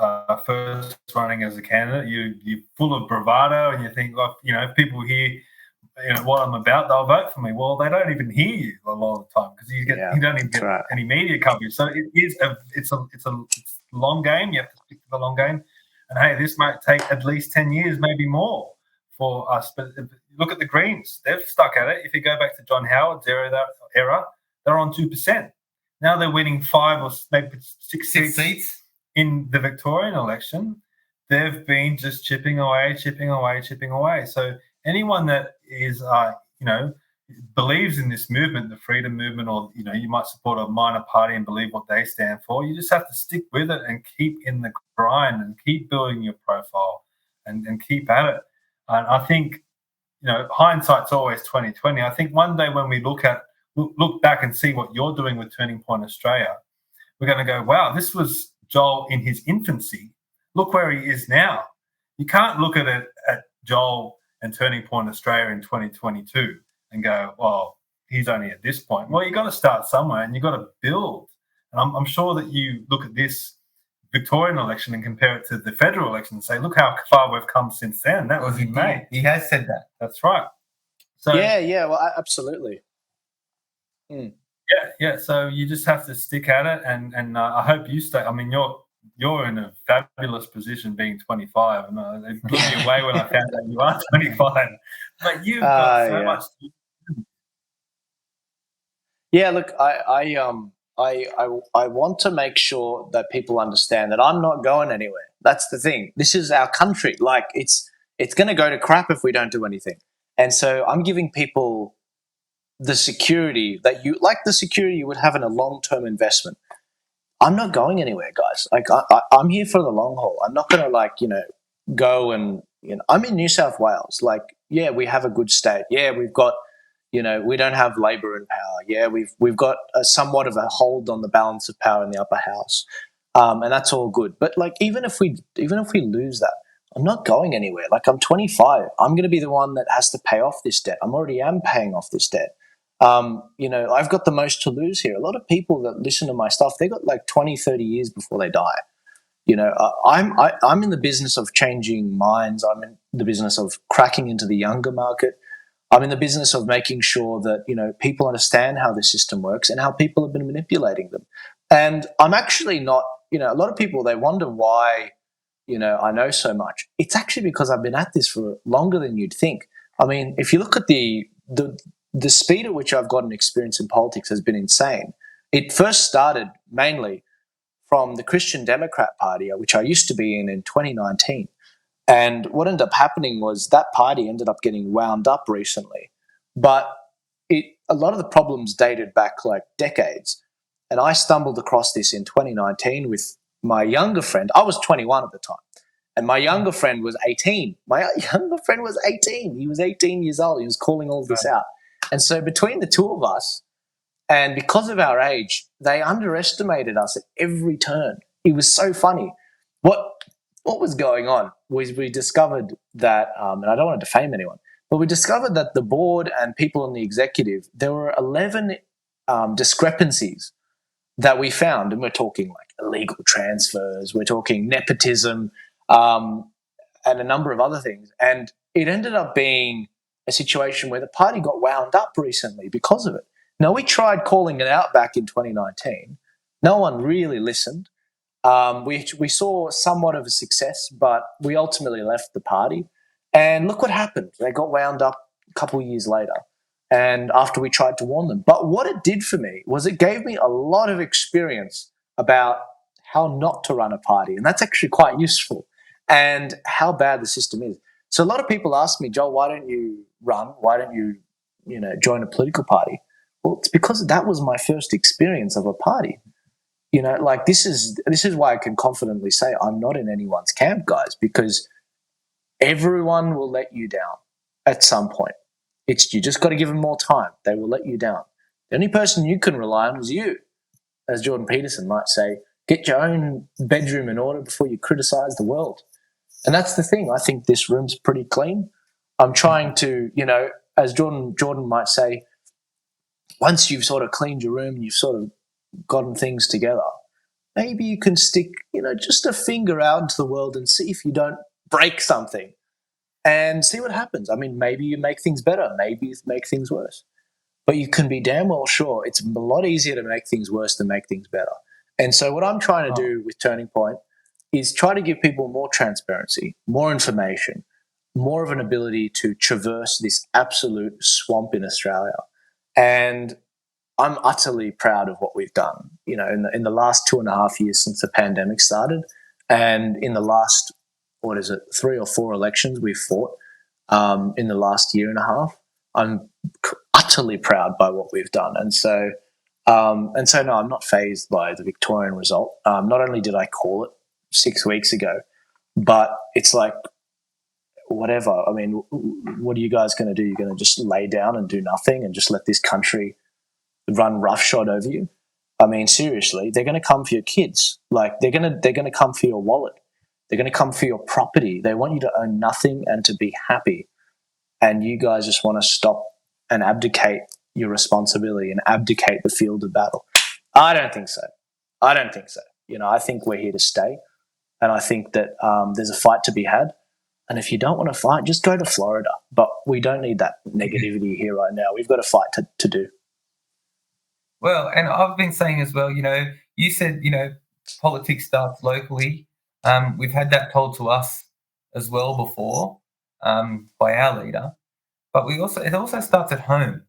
Speaker 2: first running as a candidate. You're full of bravado, and you think, well, if people hear what I'm about, they'll vote for me. Well, they don't even hear you a lot of the time because you don't even get any media coverage. So it's a long game. You have to stick to the long game. And hey, this might take at least 10 years, maybe more, for us. But look at the Greens; they've stuck at it. If you go back to John Howard's era, they're on 2%. Now they're winning 5 or maybe 6 seats in the Victorian election. They've been just chipping away. So anyone that is, believes in this movement, the freedom movement, or, you might support a minor party and believe what they stand for, you just have to stick with it and keep in the grind and keep building your profile and keep at it. And I think, hindsight's always 20/20. I think one day when we look back and see what you're doing with Turning Point Australia, we're going to go, wow, this was Joel in his infancy. Look where he is now. You can't look at it at Joel and Turning Point Australia in 2022 and go, well, he's only at this point. Well, you've got to start somewhere and you've got to build. And I'm sure that you look at this Victorian election and compare it to the federal election and say, look how far we've come since then. That was in May.
Speaker 6: He has said that.
Speaker 2: That's right. So
Speaker 5: Yeah, well, absolutely.
Speaker 2: Yeah. So you just have to stick at it, and I hope you stay. I mean, you're in a fabulous position being 25, and it blew me away when I found out you are 25. But you've got so much.
Speaker 5: Yeah, look, I want to make sure that people understand that I'm not going anywhere. That's the thing. This is our country. Like, it's going to go to crap if we don't do anything. And so I'm giving people the security the security you would have in a long-term investment. I'm not going anywhere, guys. Like, I'm here for the long haul. I'm not going to go and, I'm in New South Wales. Like, yeah, we have a good state. Yeah, we've got, we don't have Labor in power. Yeah, we've got somewhat of a hold on the balance of power in the upper house. And that's all good. But even if we lose that, I'm not going anywhere. Like, I'm 25. I'm going to be the one that has to pay off this debt. I already am paying off this debt. I've got the most to lose here. A lot of people that listen to my stuff, they got 20, 30 years before they die. I'm in the business of changing minds. I'm in the business of cracking into the younger market. I'm in the business of making sure that, people understand how the system works and how people have been manipulating them. And I'm actually not, a lot of people, they wonder why, I know so much. It's actually because I've been at this for longer than you'd think. I mean, if you look at the speed at which I've gotten experience in politics has been insane. It first started mainly from the Christian Democrat Party, which I used to be in 2019. And what ended up happening was that party ended up getting wound up recently. But a lot of the problems dated back decades. And I stumbled across this in 2019 with my younger friend. I was 21 at the time. And my younger friend was 18. He was 18 years old. He was calling all of this out. And so between the two of us, and because of our age, they underestimated us at every turn. It was so funny. What was going on was we discovered that, and I don't want to defame anyone, but we discovered that the board and people in the executive, there were 11 discrepancies that we found. And we're talking illegal transfers, we're talking nepotism, and a number of other things. And it ended up being a situation where the party got wound up recently because of it. Now, we tried calling it out back in 2019. No one really listened. We saw somewhat of a success, but we ultimately left the party. And look what happened. They got wound up a couple of years later, and after we tried to warn them. But what it did for me was it gave me a lot of experience about how not to run a party, and that's actually quite useful, and how bad the system is. So a lot of people ask me, Joel, why don't you run? Why don't you, join a political party? Well, it's because that was my first experience of a party. Like this is why I can confidently say I'm not in anyone's camp, guys, because everyone will let you down at some point. You just got to give them more time. They will let you down. The only person you can rely on is you. As Jordan Peterson might say, get your own bedroom in order before you criticize the world. And that's the thing. I think this room's pretty clean. I'm trying to, as Jordan might say, once you've sort of cleaned your room and you've sort of gotten things together, maybe you can stick, just a finger out into the world and see if you don't break something and see what happens. I mean, maybe you make things better. Maybe you make things worse. But you can be damn well sure it's a lot easier to make things worse than make things better. And so what I'm trying to do with Turning Point is try to give people more transparency, more information, more of an ability to traverse this absolute swamp in Australia. And I'm utterly proud of what we've done, in the last 2.5 years since the pandemic started, and in the last, 3 or 4 elections we've fought in the last year and a half. I'm utterly proud by what we've done. And so no, I'm not fazed by the Victorian result. Not only did I call it 6 weeks ago, but it's like, whatever. I mean, what are you guys going to do? You're going to just lay down and do nothing and just let this country run roughshod over you? I mean, seriously, they're going to come for your kids. Like they're going to come for your wallet. They're going to come for your property. They want you to own nothing and to be happy. And you guys just want to stop and abdicate your responsibility and abdicate the field of battle. I don't think so. I think we're here to stay. And I think that there's a fight to be had. And if you don't want to fight, just go to Florida. But we don't need that negativity here right now. We've got a fight to do.
Speaker 6: Well, and I've been saying as well, you said, politics starts locally. We've had that told to us as well before by our leader. But it also starts at home.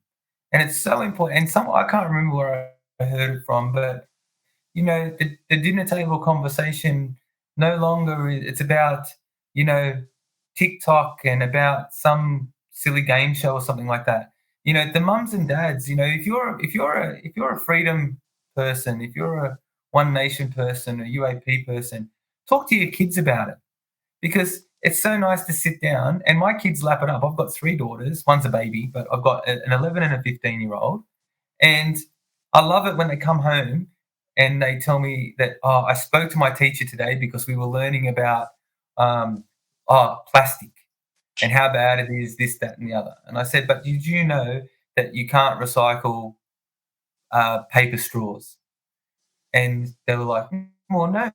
Speaker 6: And it's so important. And I can't remember where I heard it from, but, the dinner table conversation no longer, it's about, TikTok and about some silly game show or something like that. The mums and dads, if you're a freedom person, if you're a One Nation person, a UAP person, talk to your kids about it, because it's so nice to sit down and my kids lap it up. I've got 3 daughters. One's a baby, but I've got an 11 and a 15-year-old. And I love it when they come home and they tell me that, I spoke to my teacher today because we were learning about plastic and how bad it is, this, that, and the other. And I said, but did you know that you can't recycle paper straws? And they were like, well, no,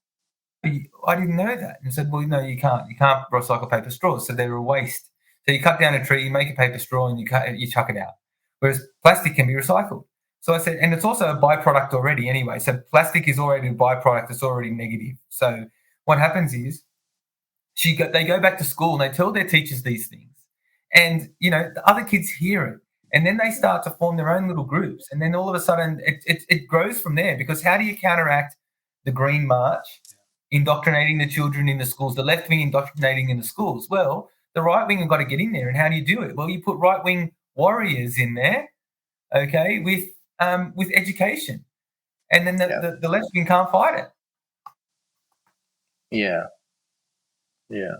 Speaker 6: I didn't know that. And I said, well, no, you can't. You can't recycle paper straws, so they're a waste. So you cut down a tree, you make a paper straw, and you chuck it out. Whereas plastic can be recycled. So I said, and it's also a byproduct already anyway. So plastic is already a byproduct. It's already negative. So what happens is they go back to school and they tell their teachers these things. And, the other kids hear it. And then they start to form their own little groups. And then all of a sudden it grows from there, because how do you counteract the Green March indoctrinating the children in the schools, the left wing indoctrinating in the schools? Well, the right wing have got to get in there. And how do you do it? Well, you put right wing warriors in there, okay, with education. And then the left wing can't fight it.
Speaker 5: Yeah. Yeah.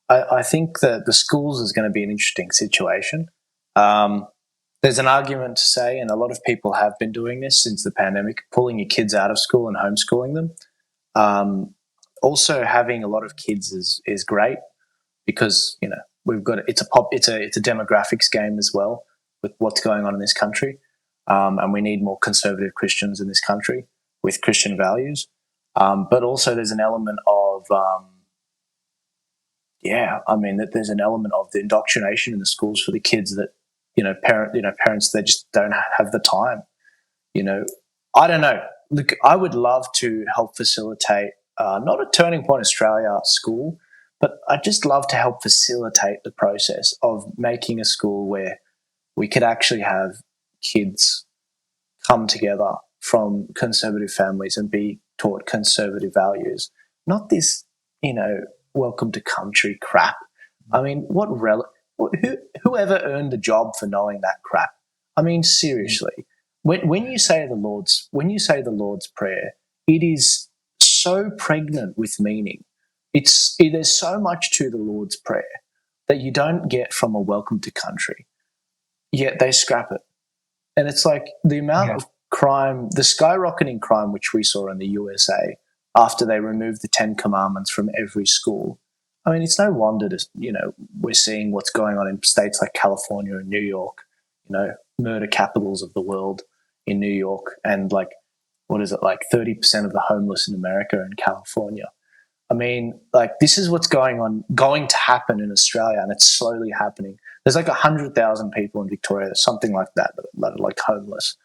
Speaker 5: I think that the schools is going to be an interesting situation. There's an argument to say, and a lot of people have been doing this since the pandemic, pulling your kids out of school and homeschooling them. Also, having a lot of kids is great, because we've got it's a demographics game as well with what's going on in this country, and we need more conservative Christians in this country with Christian values. But also, there's an element of there's an element of the indoctrination in the schools for the kids that parents, they just don't have the time. I don't know. Look, I would love to help facilitate not a Turning Point Australia school, but I'd just love to help facilitate the process of making a school where we could actually have kids come together from conservative families and be taught conservative values, not this, welcome to country crap. I mean, whoever earned the job for knowing that crap? I mean, seriously, when you say the Lord's Prayer, it is so pregnant with meaning. There's so much to the Lord's Prayer that you don't get from a welcome to country, yet they scrap it. And it's like the amount of crime, the skyrocketing crime which we saw in the USA after they removed the 10 Commandments from every school. I mean, it's no wonder we're seeing what's going on in states like California and New York, murder capitals of the world in New York, and like 30% of the homeless in America are in California. I mean, like, this is what's going to happen in Australia, and it's slowly happening. There's like 100,000 people in Victoria, something like that are like homeless.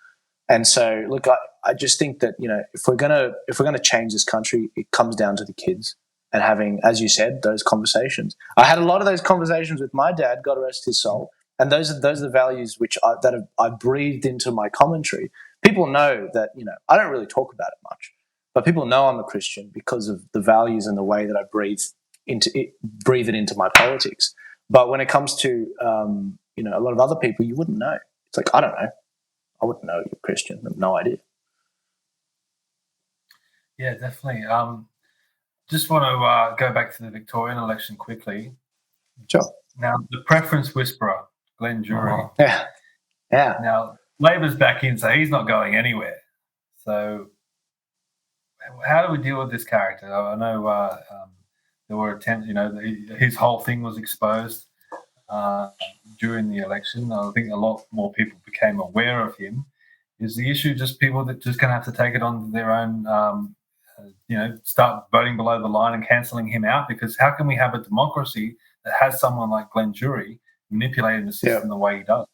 Speaker 5: And so, look, I just think that, if we're gonna change this country, it comes down to the kids and having, as you said, those conversations. I had a lot of those conversations with my dad, God rest his soul, and those are the values which I breathed into my commentary. People know that I don't really talk about it much, but people know I'm a Christian because of the values and the way that I breathe it into my politics. But when it comes to a lot of other people, you wouldn't know. It's like, I don't know. I wouldn't know you're Christian. I have no idea.
Speaker 2: Yeah, definitely. Just want to go back to the Victorian election quickly.
Speaker 5: Sure.
Speaker 2: Now, the Preference Whisperer, Glenn Druery.
Speaker 5: Yeah.
Speaker 2: Now, Labor's back in, so he's not going anywhere. So how do we deal with this character? I know there were attempts, his whole thing was exposed during the election. I think a lot more people became aware of him. Is the issue just people that just going to have to take it on their own, start voting below the line and cancelling him out? Because how can we have a democracy that has someone like Glenn Druery manipulating the system the way he does?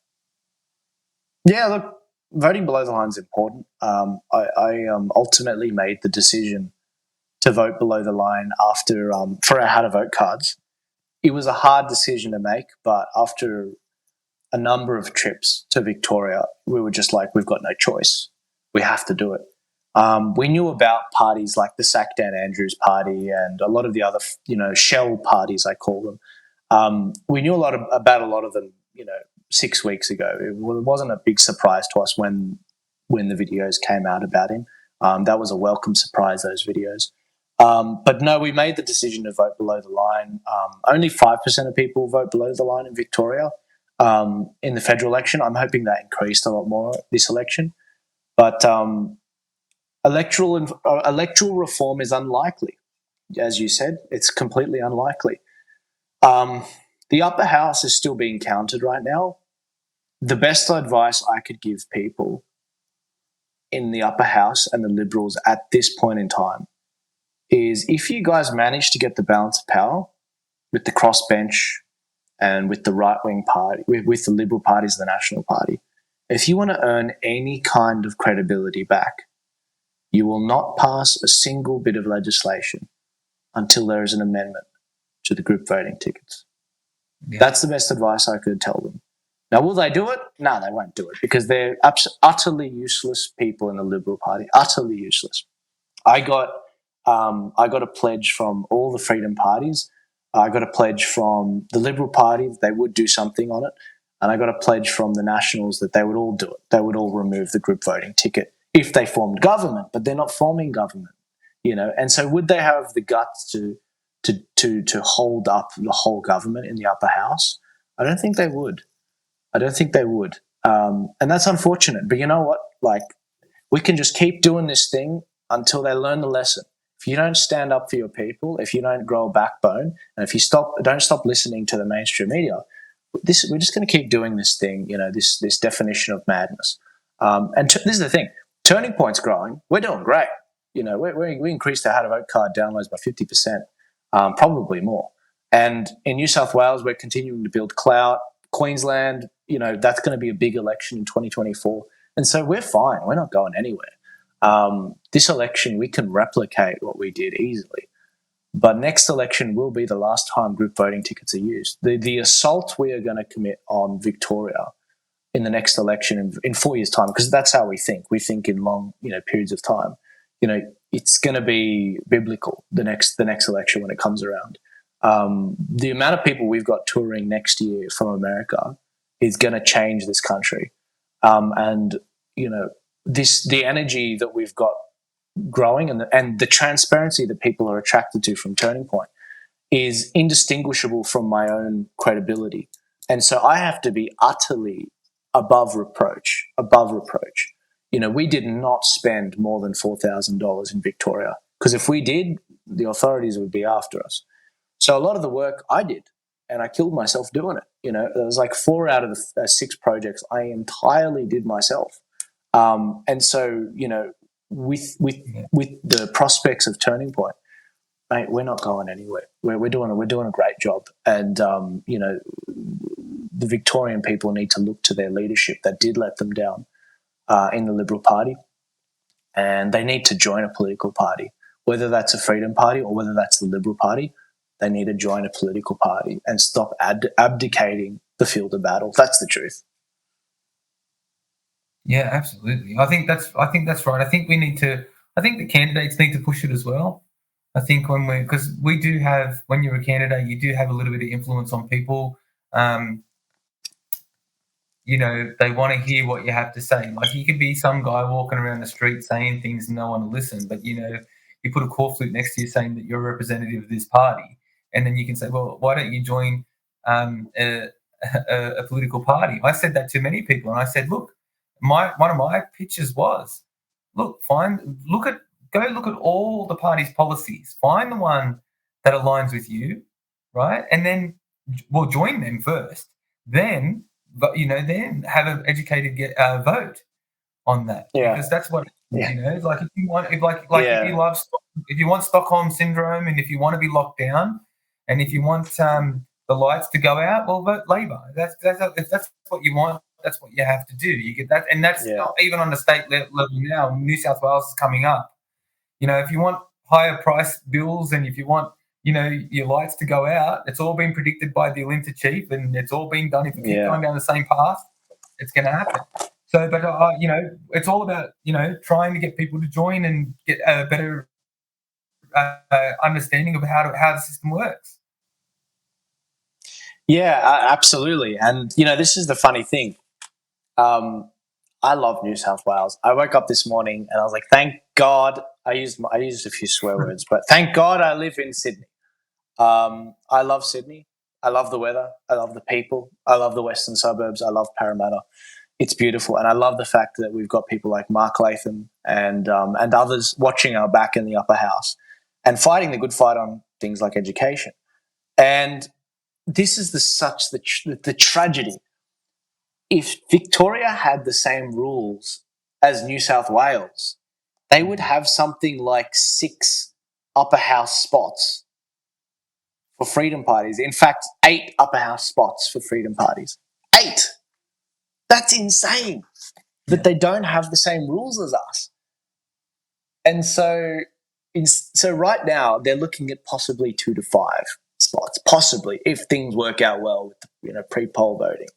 Speaker 5: Yeah, look, voting below the line is important. I ultimately made the decision to vote below the line after for our how to vote cards. It was a hard decision to make, but after a number of trips to Victoria, we were just like, we've got no choice. We have to do it. We knew about parties like the Sack Dan Andrews party and a lot of the other, shell parties, I call them. We knew about a lot of them, 6 weeks ago. It wasn't a big surprise to us when the videos came out about him. That was a welcome surprise, those videos. But no, we made the decision to vote below the line. Only 5% of people vote below the line in Victoria in the federal election. I'm hoping that increased a lot more this election. But electoral reform is unlikely. As you said, it's completely unlikely. The upper house is still being counted right now. The best advice I could give people in the upper house and the Liberals at this point in time is, if you guys manage to get the balance of power with the crossbench and with the right-wing party, with the Liberal parties, the National Party, if you want to earn any kind of credibility back, you will not pass a single bit of legislation until there is an amendment to the group voting tickets. Yeah. That's the best advice I could tell them. Now, will they do it? No, they won't do it because they're utterly useless people in the Liberal Party. Utterly useless. I got a pledge from all the freedom parties. I got a pledge from the Liberal Party that they would do something on it. And I got a pledge from the Nationals that they would all do it. They would all remove the group voting ticket if they formed government, but they're not forming government, And so would they have the guts to hold up the whole government in the upper house? I don't think they would. And that's unfortunate. But you know what? Like, we can just keep doing this thing until they learn the lesson. If you don't stand up for your people, if you don't grow a backbone, and if you don't stop listening to the mainstream media, we're just going to keep doing this thing, this definition of madness. This is the thing. Turning Point's growing. We're doing great. We increased our How to Vote card downloads by 50%, probably more. And in New South Wales, we're continuing to build clout. Queensland, that's going to be a big election in 2024. And so we're fine. We're not going anywhere. This election, we can replicate what we did easily. But next election will be the last time group voting tickets are used. The assault we are going to commit on Victoria in the next election in 4 years' time, because that's how we think. We think in long, periods of time. it's going to be biblical the next election when it comes around. The amount of people we've got touring next year from America is going to change this country, and the energy that we've got growing and the transparency that people are attracted to from Turning Point is indistinguishable from my own credibility. And so I have to be utterly above reproach. We did not spend more than $4,000 in Victoria, because if we did, the authorities would be after us. So a lot of the work I did, and I killed myself doing it. There was like 4 out of the 6 projects I entirely did myself. And so, with the prospects of Turning Point, mate, we're not going anywhere. We're doing a great job, and the Victorian people need to look to their leadership that did let them down in the Liberal Party, and they need to join a political party, whether that's a Freedom Party or whether that's the Liberal Party. They need to join a political party and stop abdicating the field of battle. That's the truth.
Speaker 6: Yeah, absolutely. I think that's right. I think the candidates need to push it as well. I think because we do have, when you're a candidate, you do have a little bit of influence on people. They want to hear what you have to say. Like, you could be some guy walking around the street saying things and no one will listen, but you put a corflute next to you saying that you're a representative of this party, and then you can say, well, why don't you join a political party? I said that to many people, and I said, look, one of my pitches was, go look at all the party's policies, find the one that aligns with you, right? And then join them first, then have an educated vote on that.
Speaker 5: Yeah.
Speaker 6: Because that's what like, if you want, if you want Stockholm syndrome, and if you want to be locked down, and if you want the lights to go out, well, vote Labor. If that's what you want, that's what you have to do. You get that, and that's not even on the state level now. New South Wales is coming up. If you want higher price bills, and if you want your lights to go out, it's all been predicted by the Alinta chief, and it's all been done. If you keep going down the same path, it's going to happen. So, but it's all about trying to get people to join and get a better understanding of how the system works.
Speaker 5: Yeah, absolutely. And this is the funny thing. I love New South Wales. I woke up this morning and I was like, thank God. I used a few swear words, but thank God I live in Sydney. I love Sydney. I love the weather. I love the people. I love the western suburbs. I love Parramatta. It's beautiful, and I love the fact that we've got people like Mark Latham and others watching our back in the upper house and fighting the good fight on things like education. And this is the tragedy. If Victoria had the same rules as New South Wales, they would have something like 6 upper house spots for freedom parties. In fact, 8 upper house spots for freedom parties. 8! That's insane. But they don't have the same rules as us. And so right now they're looking at possibly 2 to 5 spots, possibly, if things work out well with pre-poll voting.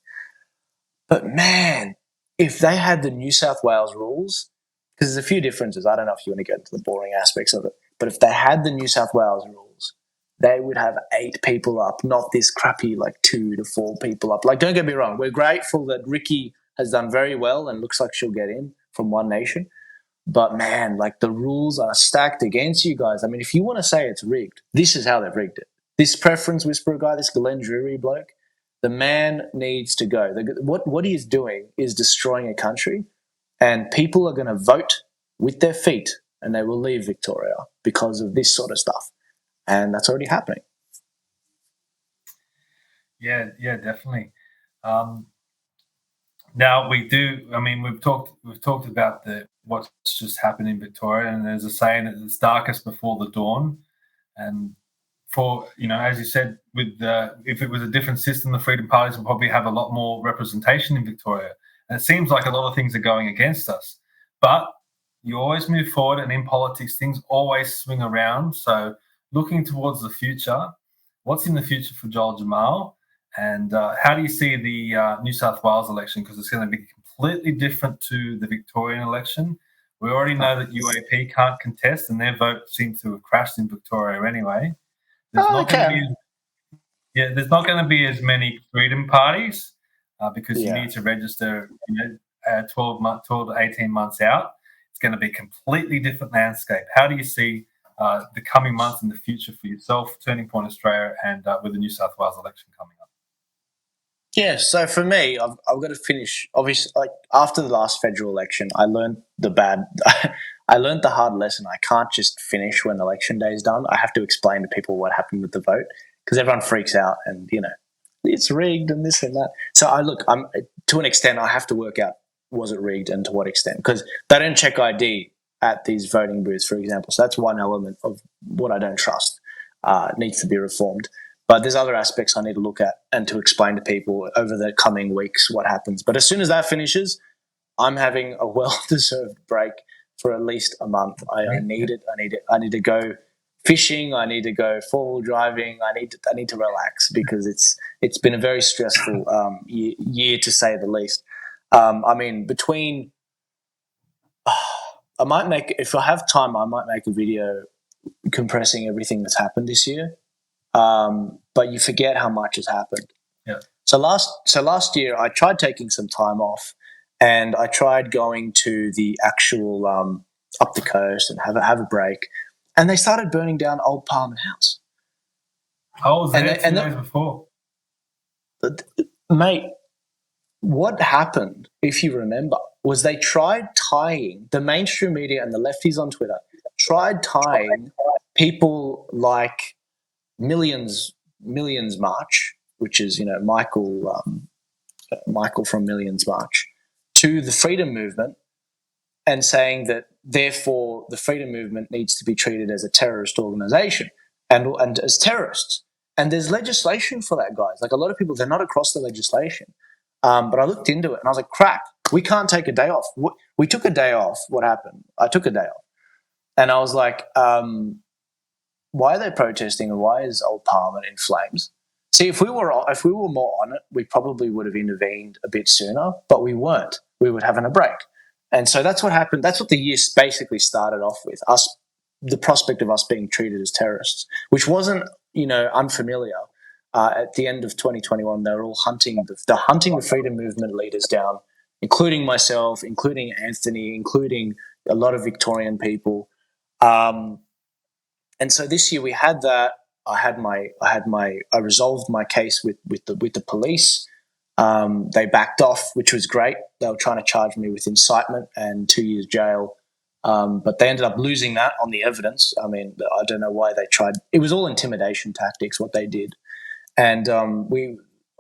Speaker 5: But man, if they had the New South Wales rules, because there's a few differences. I don't know if you want to get into the boring aspects of it, but if they had the New South Wales rules, they would have 8 people up, not this crappy 2 to 4 people up. Don't get me wrong, we're grateful that Ricky has done very well and looks like she'll get in from One Nation. But man, the rules are stacked against you guys. I mean, if you want to say it's rigged, this is how they've rigged it. This Preference Whisperer guy, this Glenn Druery bloke, the man needs to go. What he is doing is destroying a country, and people are going to vote with their feet, and they will leave Victoria because of this sort of stuff. And that's already happening.
Speaker 2: Yeah, definitely. Now we do. I mean, we've talked about what's just happened in Victoria, and there's a saying that it's darkest before the dawn. And for as you said, if it was a different system, the Freedom Parties would probably have a lot more representation in Victoria. And it seems like a lot of things are going against us, but you always move forward, and in politics, things always swing around. So, looking towards the future, what's in the future for Joel Jammal? And how do you see the New South Wales election? Because it's going to be completely different to the Victorian election, We already know that UAP can't contest, and their vote seems to have crashed in Victoria anyway. There's not going to be as many freedom parties because you need to register 12 to 18 months out. It's going to be a completely different landscape. How do you see the coming months in the future for yourself, Turning Point Australia, and with the New South Wales election coming up?
Speaker 5: Yeah, so for me, I've got to finish. Obviously, like after the last federal election, I learned I learned the hard lesson. I can't just finish when election day is done. I have to explain to people what happened with the vote because everyone freaks out and it's rigged and this and that. So I'm to an extent I have to work out was it rigged and to what extent because they don't check ID at these voting booths, for example. So that's one element of what I don't trust. Needs to be reformed. But there's other aspects I need to look at and to explain to people over the coming weeks what happens. But as soon as that finishes, I'm having a well-deserved break for at least a month. I need it. I need to go fishing. I need to go four-wheel driving. I need to relax because it's been a very stressful year to say the least. Between I might make, if I have time, I might make a video compressing everything that's happened this year. But you forget how much has happened.
Speaker 2: Yeah.
Speaker 5: So last year I tried taking some time off, and I tried going to the actual up the coast and have a break, and they started burning down Old Parliament House.
Speaker 2: I was there 2 days before.
Speaker 5: Mate, what happened, if you remember, was they tried tying the mainstream media and the lefties on Twitter tried tying people like Millions March, which is Michael from Millions March, to the freedom movement, and saying that therefore the freedom movement needs to be treated as a terrorist organization and as terrorists. And there's legislation for that, guys. Like a lot of people, they're not across the legislation. But I looked into it and I was like, crap, we can't take a day off. We took a day off. What happened? I took a day off. And I was like, why are they protesting and why is Old Parliament in flames? See, if we were more on it, we probably would have intervened a bit sooner, but we weren't. We were having a break. And so that's what happened. That's what the year basically started off with, us, the prospect of us being treated as terrorists, which wasn't, unfamiliar. At the end of 2021, they were all hunting the freedom movement leaders down, including myself, including Anthony, including a lot of Victorian people. And so this year we had that. I resolved my case with the police. They backed off, which was great. They were trying to charge me with incitement and 2 years jail. But they ended up losing that on the evidence. I mean, I don't know why they tried. It was all intimidation tactics, what they did. And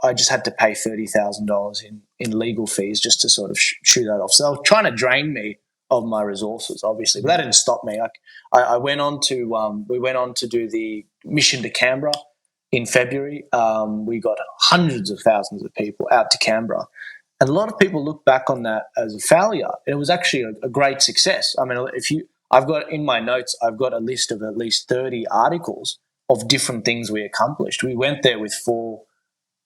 Speaker 5: I just had to pay $30,000 in legal fees just to sort of shoot that off. So they were trying to drain me of my resources, obviously, but that didn't stop me. I went on to we went on to do the mission to Canberra in February. We got hundreds of thousands of people out to Canberra, and a lot of people look back on that as a failure. It was actually a great success. I mean, I've got in my notes, I've got a list of at least 30 articles of different things we accomplished. We went there with for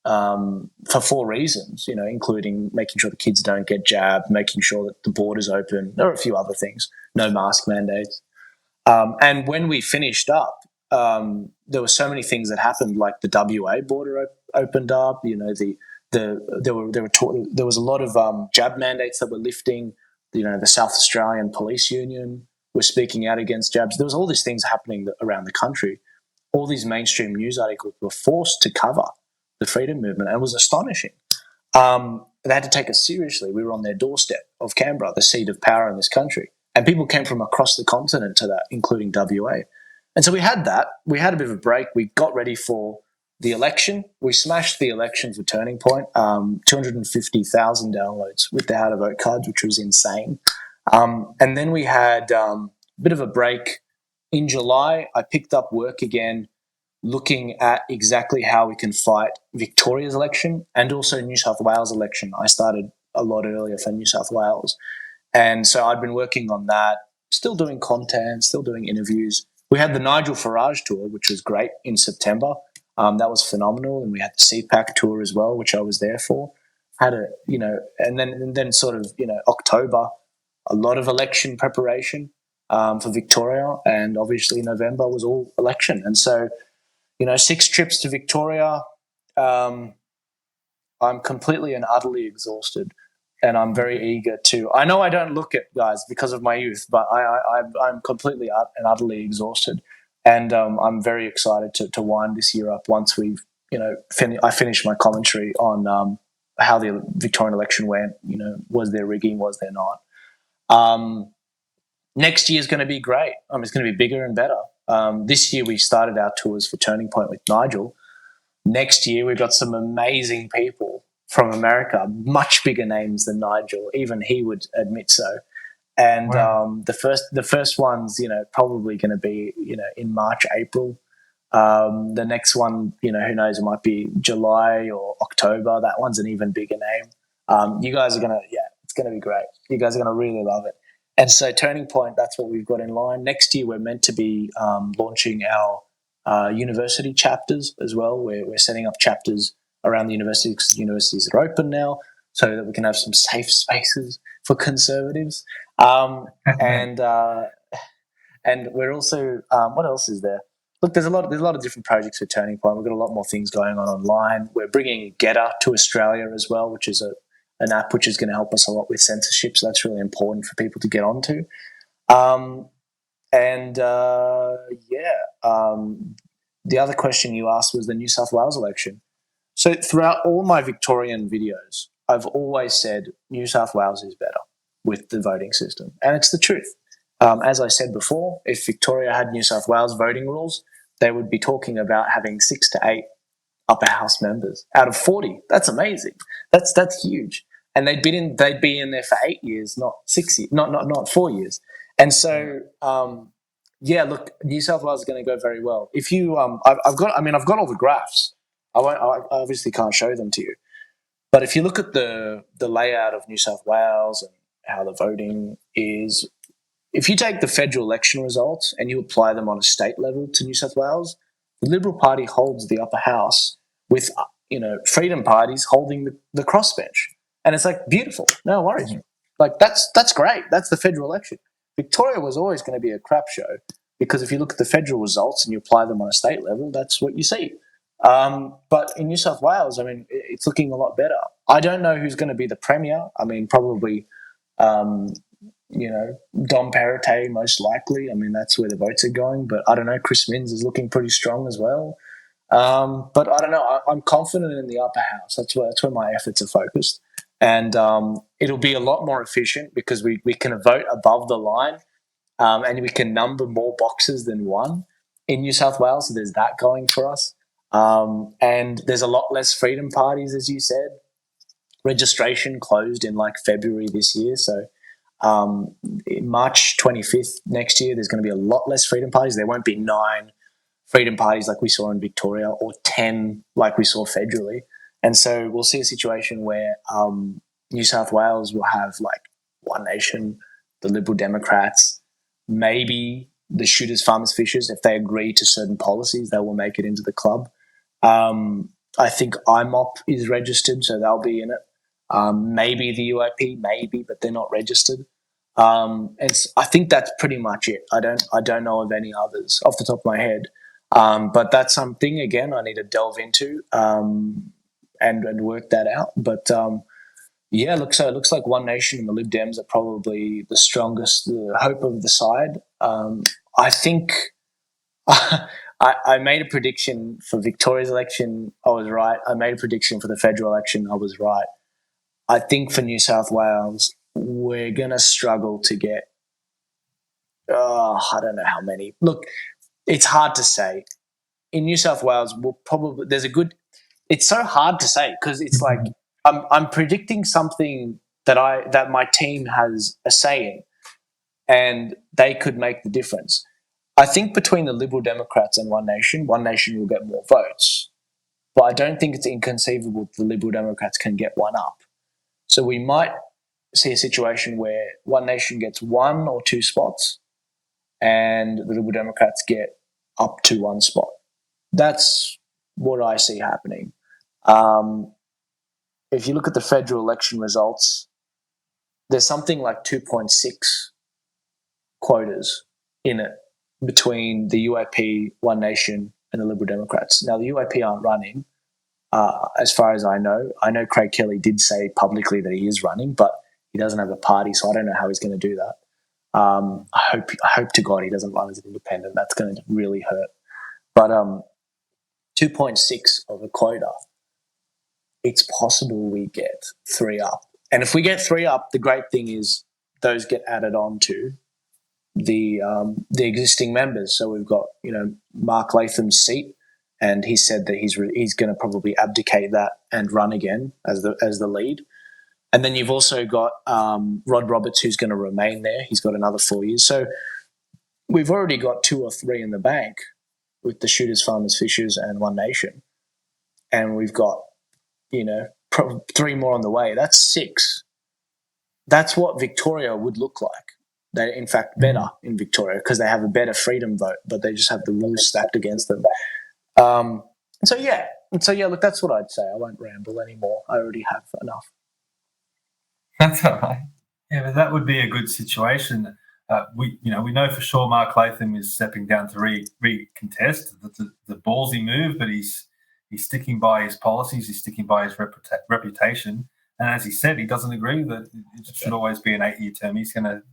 Speaker 5: 4 reasons, including making sure the kids don't get jabbed, making sure that the border's open. There are a few other things, no mask mandates. And when we finished up, there were so many things that happened, like the WA border opened up. There was a lot of jab mandates that were lifting. The South Australian Police Union were speaking out against jabs. There was all these things happening around the country. All these mainstream news articles were forced to cover the freedom movement, and it was astonishing. They had to take us seriously. We were on their doorstep of Canberra, the seat of power in this country, and people came from across the continent to that, including WA. And so we had that. We had a bit of a break. We got ready for the election. We smashed the election for Turning Point, 250,000 downloads with the How to Vote cards, which was insane. And then we had a bit of a break. In July, I picked up work again, looking at exactly how we can fight Victoria's election and also New South Wales election. I started a lot earlier for New South Wales. And so I'd been working on that, still doing content, still doing interviews. We had the Nigel Farage tour, which was great in September. That was phenomenal. And we had the CPAC tour as well, which I was there for. And then sort of, October, a lot of election preparation for Victoria, and obviously November was all election. And so, 6 trips to Victoria. I'm completely and utterly exhausted, and I'm very eager to. I know I don't look it, guys, because of my youth, but I'm completely and utterly exhausted, and I'm very excited to wind this year up once we've I finish my commentary on how the Victorian election went. Was there rigging? Was there not? Next year is going to be great. It's going to be bigger and better. This year we started our tours for Turning Point with Nigel. Next year, we've got some amazing people from America, much bigger names than Nigel. Even he would admit so. And
Speaker 6: Wow.
Speaker 5: the first one's probably going to be in March, April. The next one, who knows, it might be July or October. That one's an even bigger name. You guys are it's gonna be great. You guys are gonna really love it. And so, Turning Point, that's what we've got in line. Next year, we're meant to be launching our university chapters as well. We're setting up chapters around the university because the universities are open now, so that we can have some safe spaces for conservatives. And we're also what else is there? Look, there's a lot of different projects for Turning Point. We've got a lot more things going on online. We're bringing Getter to Australia as well, which is an app which is going to help us a lot with censorship. So that's really important for people to get onto. The other question you asked was the New South Wales election. So throughout all my Victorian videos, I've always said New South Wales is better with the voting system. And it's the truth. As I said before, if Victoria had New South Wales voting rules, they would be talking about having 6 to 8 upper house members out of 40. That's amazing. That's huge. And they'd be in there for 8 years, not 6 years, not 4 years. And so, look, New South Wales is going to go very well. If you, I've got all the graphs. I obviously can't show them to you, but if you look at the layout of New South Wales and how the voting is, if you take the federal election results and you apply them on a state level to New South Wales, the Liberal Party holds the upper house with, Freedom parties holding the crossbench. And it's like, beautiful, no worries. Mm-hmm. Like, that's great. That's the federal election. Victoria was always going to be a crap show because if you look at the federal results and you apply them on a state level, that's what you see. But in New South Wales, it's looking a lot better. I don't know who's going to be the premier. Probably, Dom Perrottet most likely. That's where the votes are going. But I don't know. Chris Minns is looking pretty strong as well. But I don't know. I'm confident in the upper house. That's where my efforts are focused. And it'll be a lot more efficient because we can vote above the line and we can number more boxes than one in New South Wales. So there's that going for us. And there's a lot less freedom parties, as you said. Registration closed in February this year. So March 25th next year, there's going to be a lot less freedom parties. There won't be 9 freedom parties like we saw in Victoria or 10 like we saw federally. And so we'll see a situation where New South Wales will have One Nation, the Liberal Democrats, maybe the Shooters, Farmers, Fishers. If they agree to certain policies, they will make it into the club. I think IMOP is registered, so they'll be in it. Maybe the UIP, maybe, but they're not registered. And I think that's pretty much it. I don't know of any others off the top of my head. But that's something, again, I need to delve into and work that out. But it looks like One Nation and the Lib Dems are probably the strongest, the hope of the side. I think I made a prediction for Victoria's election. I was right. I made a prediction for the federal election. I was right. I think for New South Wales, we're going to struggle to get, I don't know how many. Look, it's hard to say. In New South Wales, it's so hard to say because it's like I'm predicting something that my team has a say in, and they could make the difference. I think between the Liberal Democrats and One Nation will get more votes, but I don't think it's inconceivable that the Liberal Democrats can get one up. So we might see a situation where One Nation gets 1 or 2 spots, and the Liberal Democrats get up to 1 spot. That's what I see happening. If you look at the federal election results, there's something like 2.6 quotas in it between the UAP, One Nation, and the Liberal Democrats. Now, the UAP aren't running, as far as I know. I know Craig Kelly did say publicly that he is running, but he doesn't have a party, so I don't know how he's going to do that. I hope to God he doesn't run as an independent. That's going to really hurt. But 2.6 of a quota, it's possible we get 3 up. And if we get 3 up, the great thing is those get added on to the existing members. So we've got, Mark Latham's seat, and he said that he's going to probably abdicate that and run again as the lead. And then you've also got Rod Roberts, who's going to remain there. He's got another 4 years. So we've already got 2 or 3 in the bank with the Shooters, Farmers, Fishers, and One Nation. And we've got, 3 more on the way. That's 6. That's what Victoria would look like. They're, in fact, better in Victoria because they have a better freedom vote, but they just have the rules stacked against them. So, look, that's what I'd say. I won't ramble anymore. I already have enough.
Speaker 6: That's all right.
Speaker 2: Yeah, but that would be a good situation. We know for sure Mark Latham is stepping down to recontest. That's the ballsy move, but he's sticking by his policies. He's sticking by his reputation. And as he said, he doesn't agree that it should always be an 8-year term. He's going to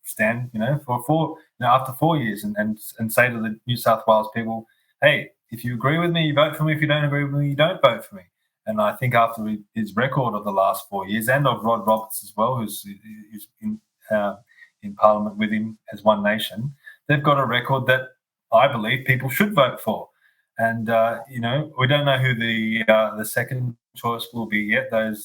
Speaker 2: stand, for after 4 years and say to the New South Wales people, hey, if you agree with me, you vote for me. If you don't agree with me, you don't vote for me. And I think after his record of the last 4 years, and of Rod Roberts as well, who's in Parliament with him as One Nation, they've got a record that I believe people should vote for. And we don't know who the second choice will be yet. It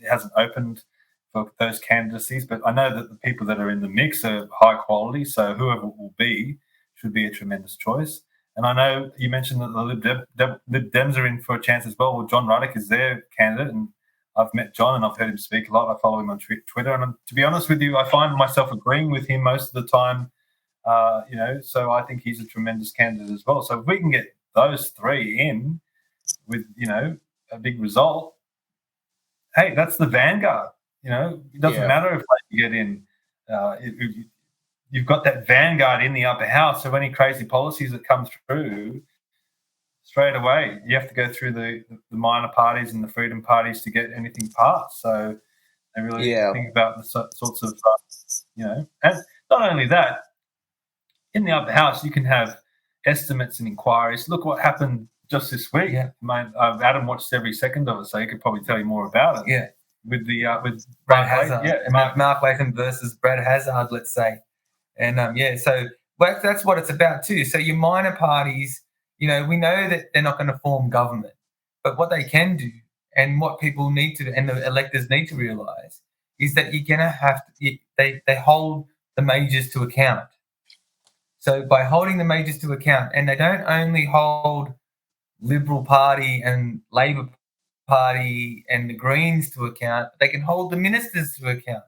Speaker 2: hasn't opened for those candidacies, but I know that the people that are in the mix are high quality. So whoever it will be should be a tremendous choice. And I know you mentioned that the Lib Dems are in for a chance as well. Well, John Ruddock is their candidate, and I've met John and I've heard him speak a lot. I follow him on Twitter, and to be honest with you, I find myself agreeing with him most of the time. So I think he's a tremendous candidate as well. So if we can get those 3 in with, a big result, hey, that's the vanguard. It doesn't matter if they get in. You've got that vanguard in the upper house. So any crazy policies that come through, straight away, you have to go through the minor parties and the freedom parties to get anything passed. So they really think about the sorts of, and not only that, in the upper house, you can have estimates and inquiries. Look what happened just this week. Yeah. Adam watched every second of it, so he could probably tell you more about it.
Speaker 6: Yeah.
Speaker 2: With with
Speaker 6: Brad Hazard.
Speaker 2: Yeah.
Speaker 6: Mark Latham versus Brad Hazard, let's say. And, so that's what it's about too. So your minor parties, we know that they're not going to form government. But what they can do and what people need to, and the electors need to realise, is that you're going to have to, they hold the majors to account. So by holding the majors to account, and they don't only hold Liberal Party and Labor Party and the Greens to account, but they can hold the ministers to account.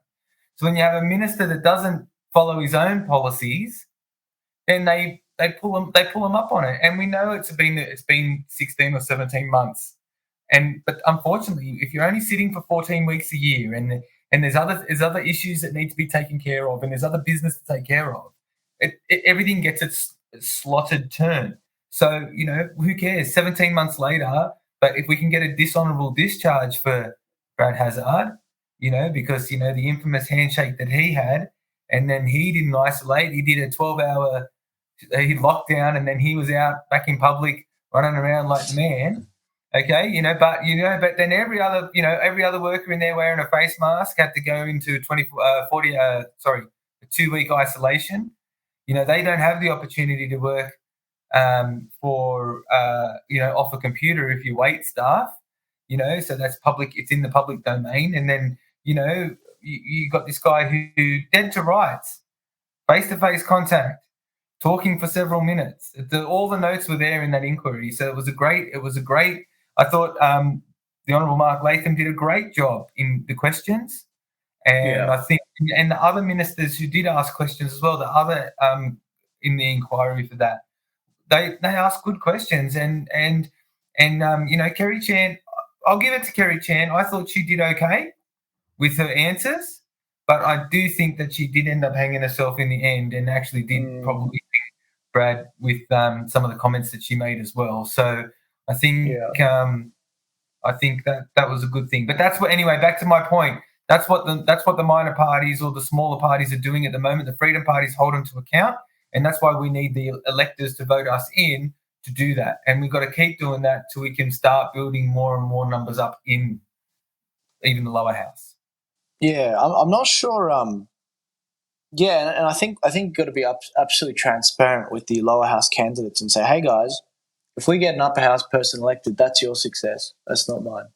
Speaker 6: So when you have a minister that doesn't follow his own policies, then they pull him up on it. And we know it's been 16 or 17 months. But unfortunately, if you're only sitting for 14 weeks a year, and there's other issues that need to be taken care of, and there's other business to take care of, everything gets its slotted turn. So, who cares? 17 months later, but if we can get a dishonourable discharge for Brad Hazard, because, the infamous handshake that he had, and then he didn't isolate, he did a 12-hour lockdown, and then he was out back in public running around like the man. Okay, but then every other worker in there wearing a face mask had to go into 2-week isolation. They don't have the opportunity to work off a computer if you wait staff, so that's public, it's in the public domain. And then, you got this guy who dead to rights, face-to-face contact, talking for several minutes. All the notes were there in that inquiry. So it was a great, I thought the Honourable Mark Latham did a great job in the questions. And I think, and the other ministers who did ask questions as well, the other in the inquiry for that, they asked good questions. And Kerry Chan, I'll give it to Kerry Chan. I thought she did okay. with her answers, but I do think that she did end up hanging herself in the end, and actually did probably think Brad with some of the comments that she made as well. So I think I think that was a good thing. But that's what, anyway, back to my point. That's what the minor parties or the smaller parties are doing at the moment. The freedom parties hold them to account, and that's why we need the electors to vote us in to do that. And we've got to keep doing that till we can start building more and more numbers up in even the lower house.
Speaker 5: Yeah, I'm not sure. Yeah, and I think you've got to be absolutely transparent with the lower house candidates and say, hey guys, if we get an upper house person elected, that's your success. That's not mine.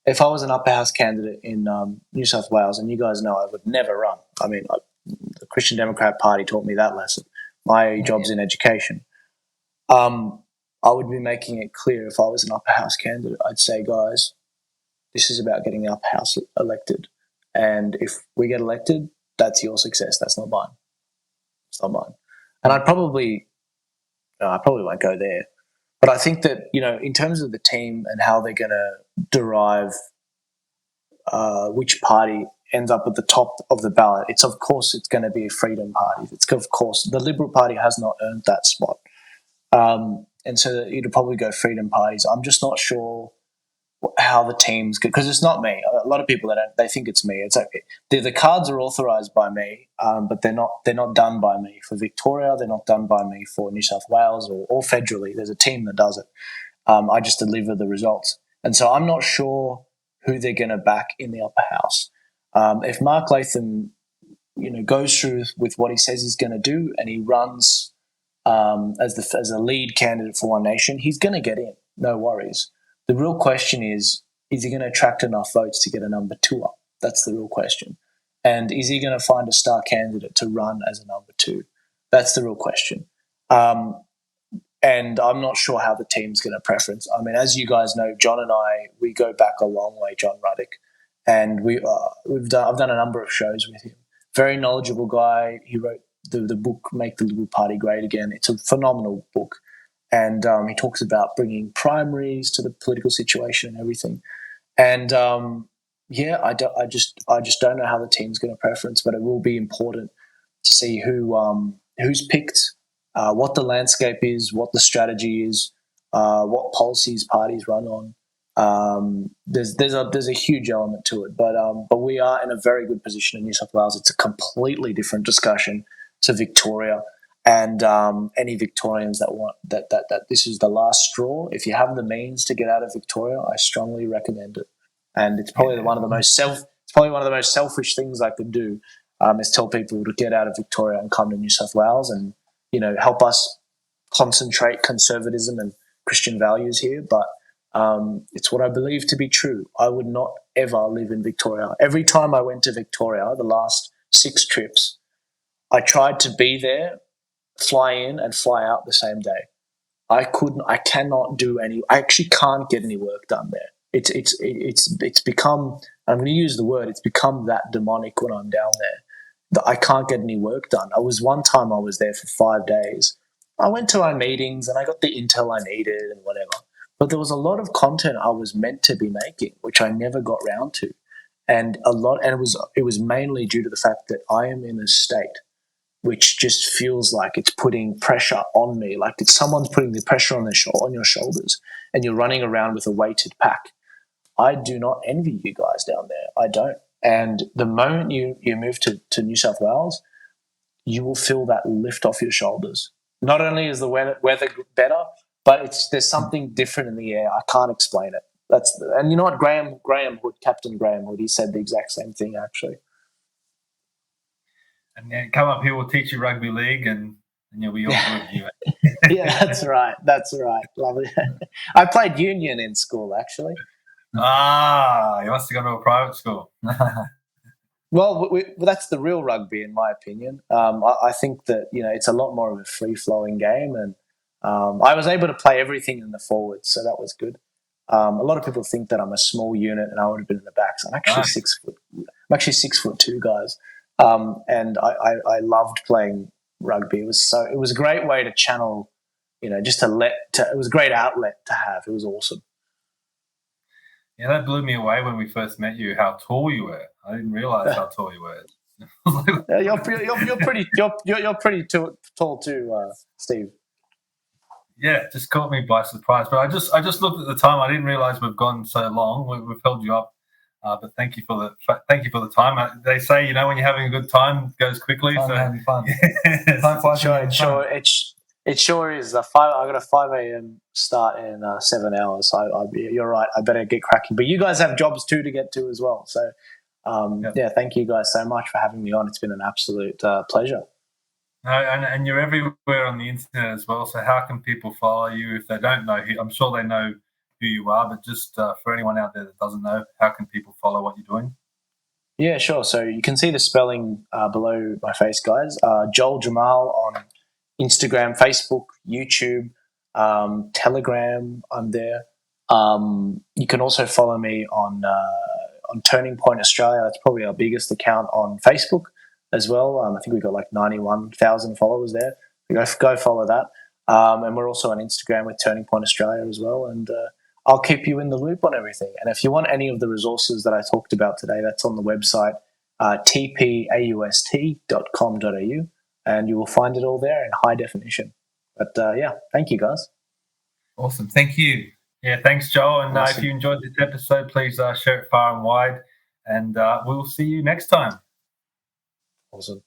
Speaker 5: If I was an upper house candidate in New South Wales, and you guys know I would never run. I mean, the Christian Democrat Party taught me that lesson. My job's in education. I would be making it clear if I was an upper house candidate. I'd say, guys, this is about getting the upper house elected. And if we get elected, that's your success. That's not mine. It's not mine. And I probably won't go there. But I think that, in terms of the team and how they're going to derive which party ends up at the top of the ballot, it's going to be a Freedom Party. Of course, the Liberal Party has not earned that spot. And so it'll probably go Freedom Parties. I'm just not sure how the teams, because it's not me. A lot of people they think it's me. It's okay. The cards are authorised by me, but they're not done by me for Victoria. They're not done by me for New South Wales or federally. There's a team that does it. I just deliver the results, and so I'm not sure who they're going to back in the upper house. If Mark Latham, goes through with what he says he's going to do, and he runs as a lead candidate for One Nation, he's going to get in. No worries. The real question is he going to attract enough votes to get a number 2 up? That's the real question. And is he going to find a star candidate to run as a number 2? That's the real question. And I'm not sure how the team's going to preference. I mean, as you guys know, John and I, we go back a long way, John Ruddick, and I've done a number of shows with him. Very knowledgeable guy. He wrote the book, Make the Liberal Party Great Again. It's a phenomenal book. And he talks about bringing primaries to the political situation and everything. And I just don't know how the team's going to preference, but it will be important to see who's picked, what the landscape is, what the strategy is, what policies parties run on. There's a huge element to it, but we are in a very good position in New South Wales. It's a completely different discussion to Victoria. And any Victorians that want that this is the last straw. If you have the means to get out of Victoria, I strongly recommend it. And it's probably one of the most selfish things I could do is tell people to get out of Victoria and come to New South Wales and help us concentrate conservatism and Christian values here. But it's what I believe to be true. I would not ever live in Victoria. Every time I went to Victoria, the last 6 trips, I tried to be there, fly in and fly out the same day. I actually can't get any work done there. It's become, I'm going to use the word, it's become that demonic when I'm down there that I can't get any work done. One time I was there for 5 days. I went to my meetings and I got the intel I needed and whatever. But there was a lot of content I was meant to be making, which I never got round to. And it was mainly due to the fact that I am in a state which just feels like it's putting pressure on me, like it's someone's putting the pressure on your shoulders, and you're running around with a weighted pack. I do not envy you guys down there. I don't. And the moment you move to New South Wales, you will feel that lift off your shoulders. Not only is the weather better, but there's something different in the air. I can't explain it. And you know what, Graham Hood, Captain Graham Hood, he said the exact same thing actually.
Speaker 2: And then come up here, we'll teach you rugby league, and you'll be all good.
Speaker 5: Yeah, that's right. Lovely. I played union in school, actually.
Speaker 2: You must have gone to a private school.
Speaker 5: Well, that's the real rugby, in my opinion. I think that it's a lot more of a free-flowing game, and I was able to play everything in the forwards, so that was good. A lot of people think that I'm a small unit and I would have been in the backs. I'm actually 6 foot. I'm actually 6'2", guys. And I loved playing rugby. It was a great way to channel, it was a great outlet to have. It was awesome.
Speaker 2: Yeah, that blew me away when we first met you. How tall you were! I didn't realize how tall you were.
Speaker 5: Yeah, you're pretty tall too, Steve.
Speaker 2: Yeah, it just caught me by surprise. But I just looked at the time. I didn't realize we've gone so long. We've held you up, but thank you for the time. They say when you're having a good time, it goes quickly.
Speaker 6: Fun,
Speaker 2: So
Speaker 6: having fun.
Speaker 2: yes.
Speaker 6: Time flies when you're
Speaker 5: Sure,
Speaker 6: having fun.
Speaker 5: it sure is. I got a 5 a.m. start in 7 hours. So you're right. I better get cracking. But you guys have jobs too to get to as well. So yeah, thank you guys so much for having me on. It's been an absolute pleasure.
Speaker 2: No, and you're everywhere on the internet as well. So how can people follow you if they don't know? I'm sure they know who you are, but just for anyone out there that doesn't know, how can people follow what you're doing?
Speaker 5: Yeah, sure. So you can see the spelling below my face, guys. Joel Jammal on Instagram, Facebook, YouTube, Telegram. I'm there. You can also follow me on Turning Point Australia. That's probably our biggest account on Facebook as well. I think we've got like 91,000 followers there. Go follow that. And we're also on Instagram with Turning Point Australia as well. And I'll keep you in the loop on everything. And if you want any of the resources that I talked about today, that's on the website tpaust.com.au, and you will find it all there in high definition. But yeah, thank you guys.
Speaker 6: Awesome. Thank you.
Speaker 2: Yeah, thanks, Joel. And
Speaker 5: Awesome.
Speaker 2: if you enjoyed this episode, please share it far and wide. And we will see you next time.
Speaker 5: Awesome.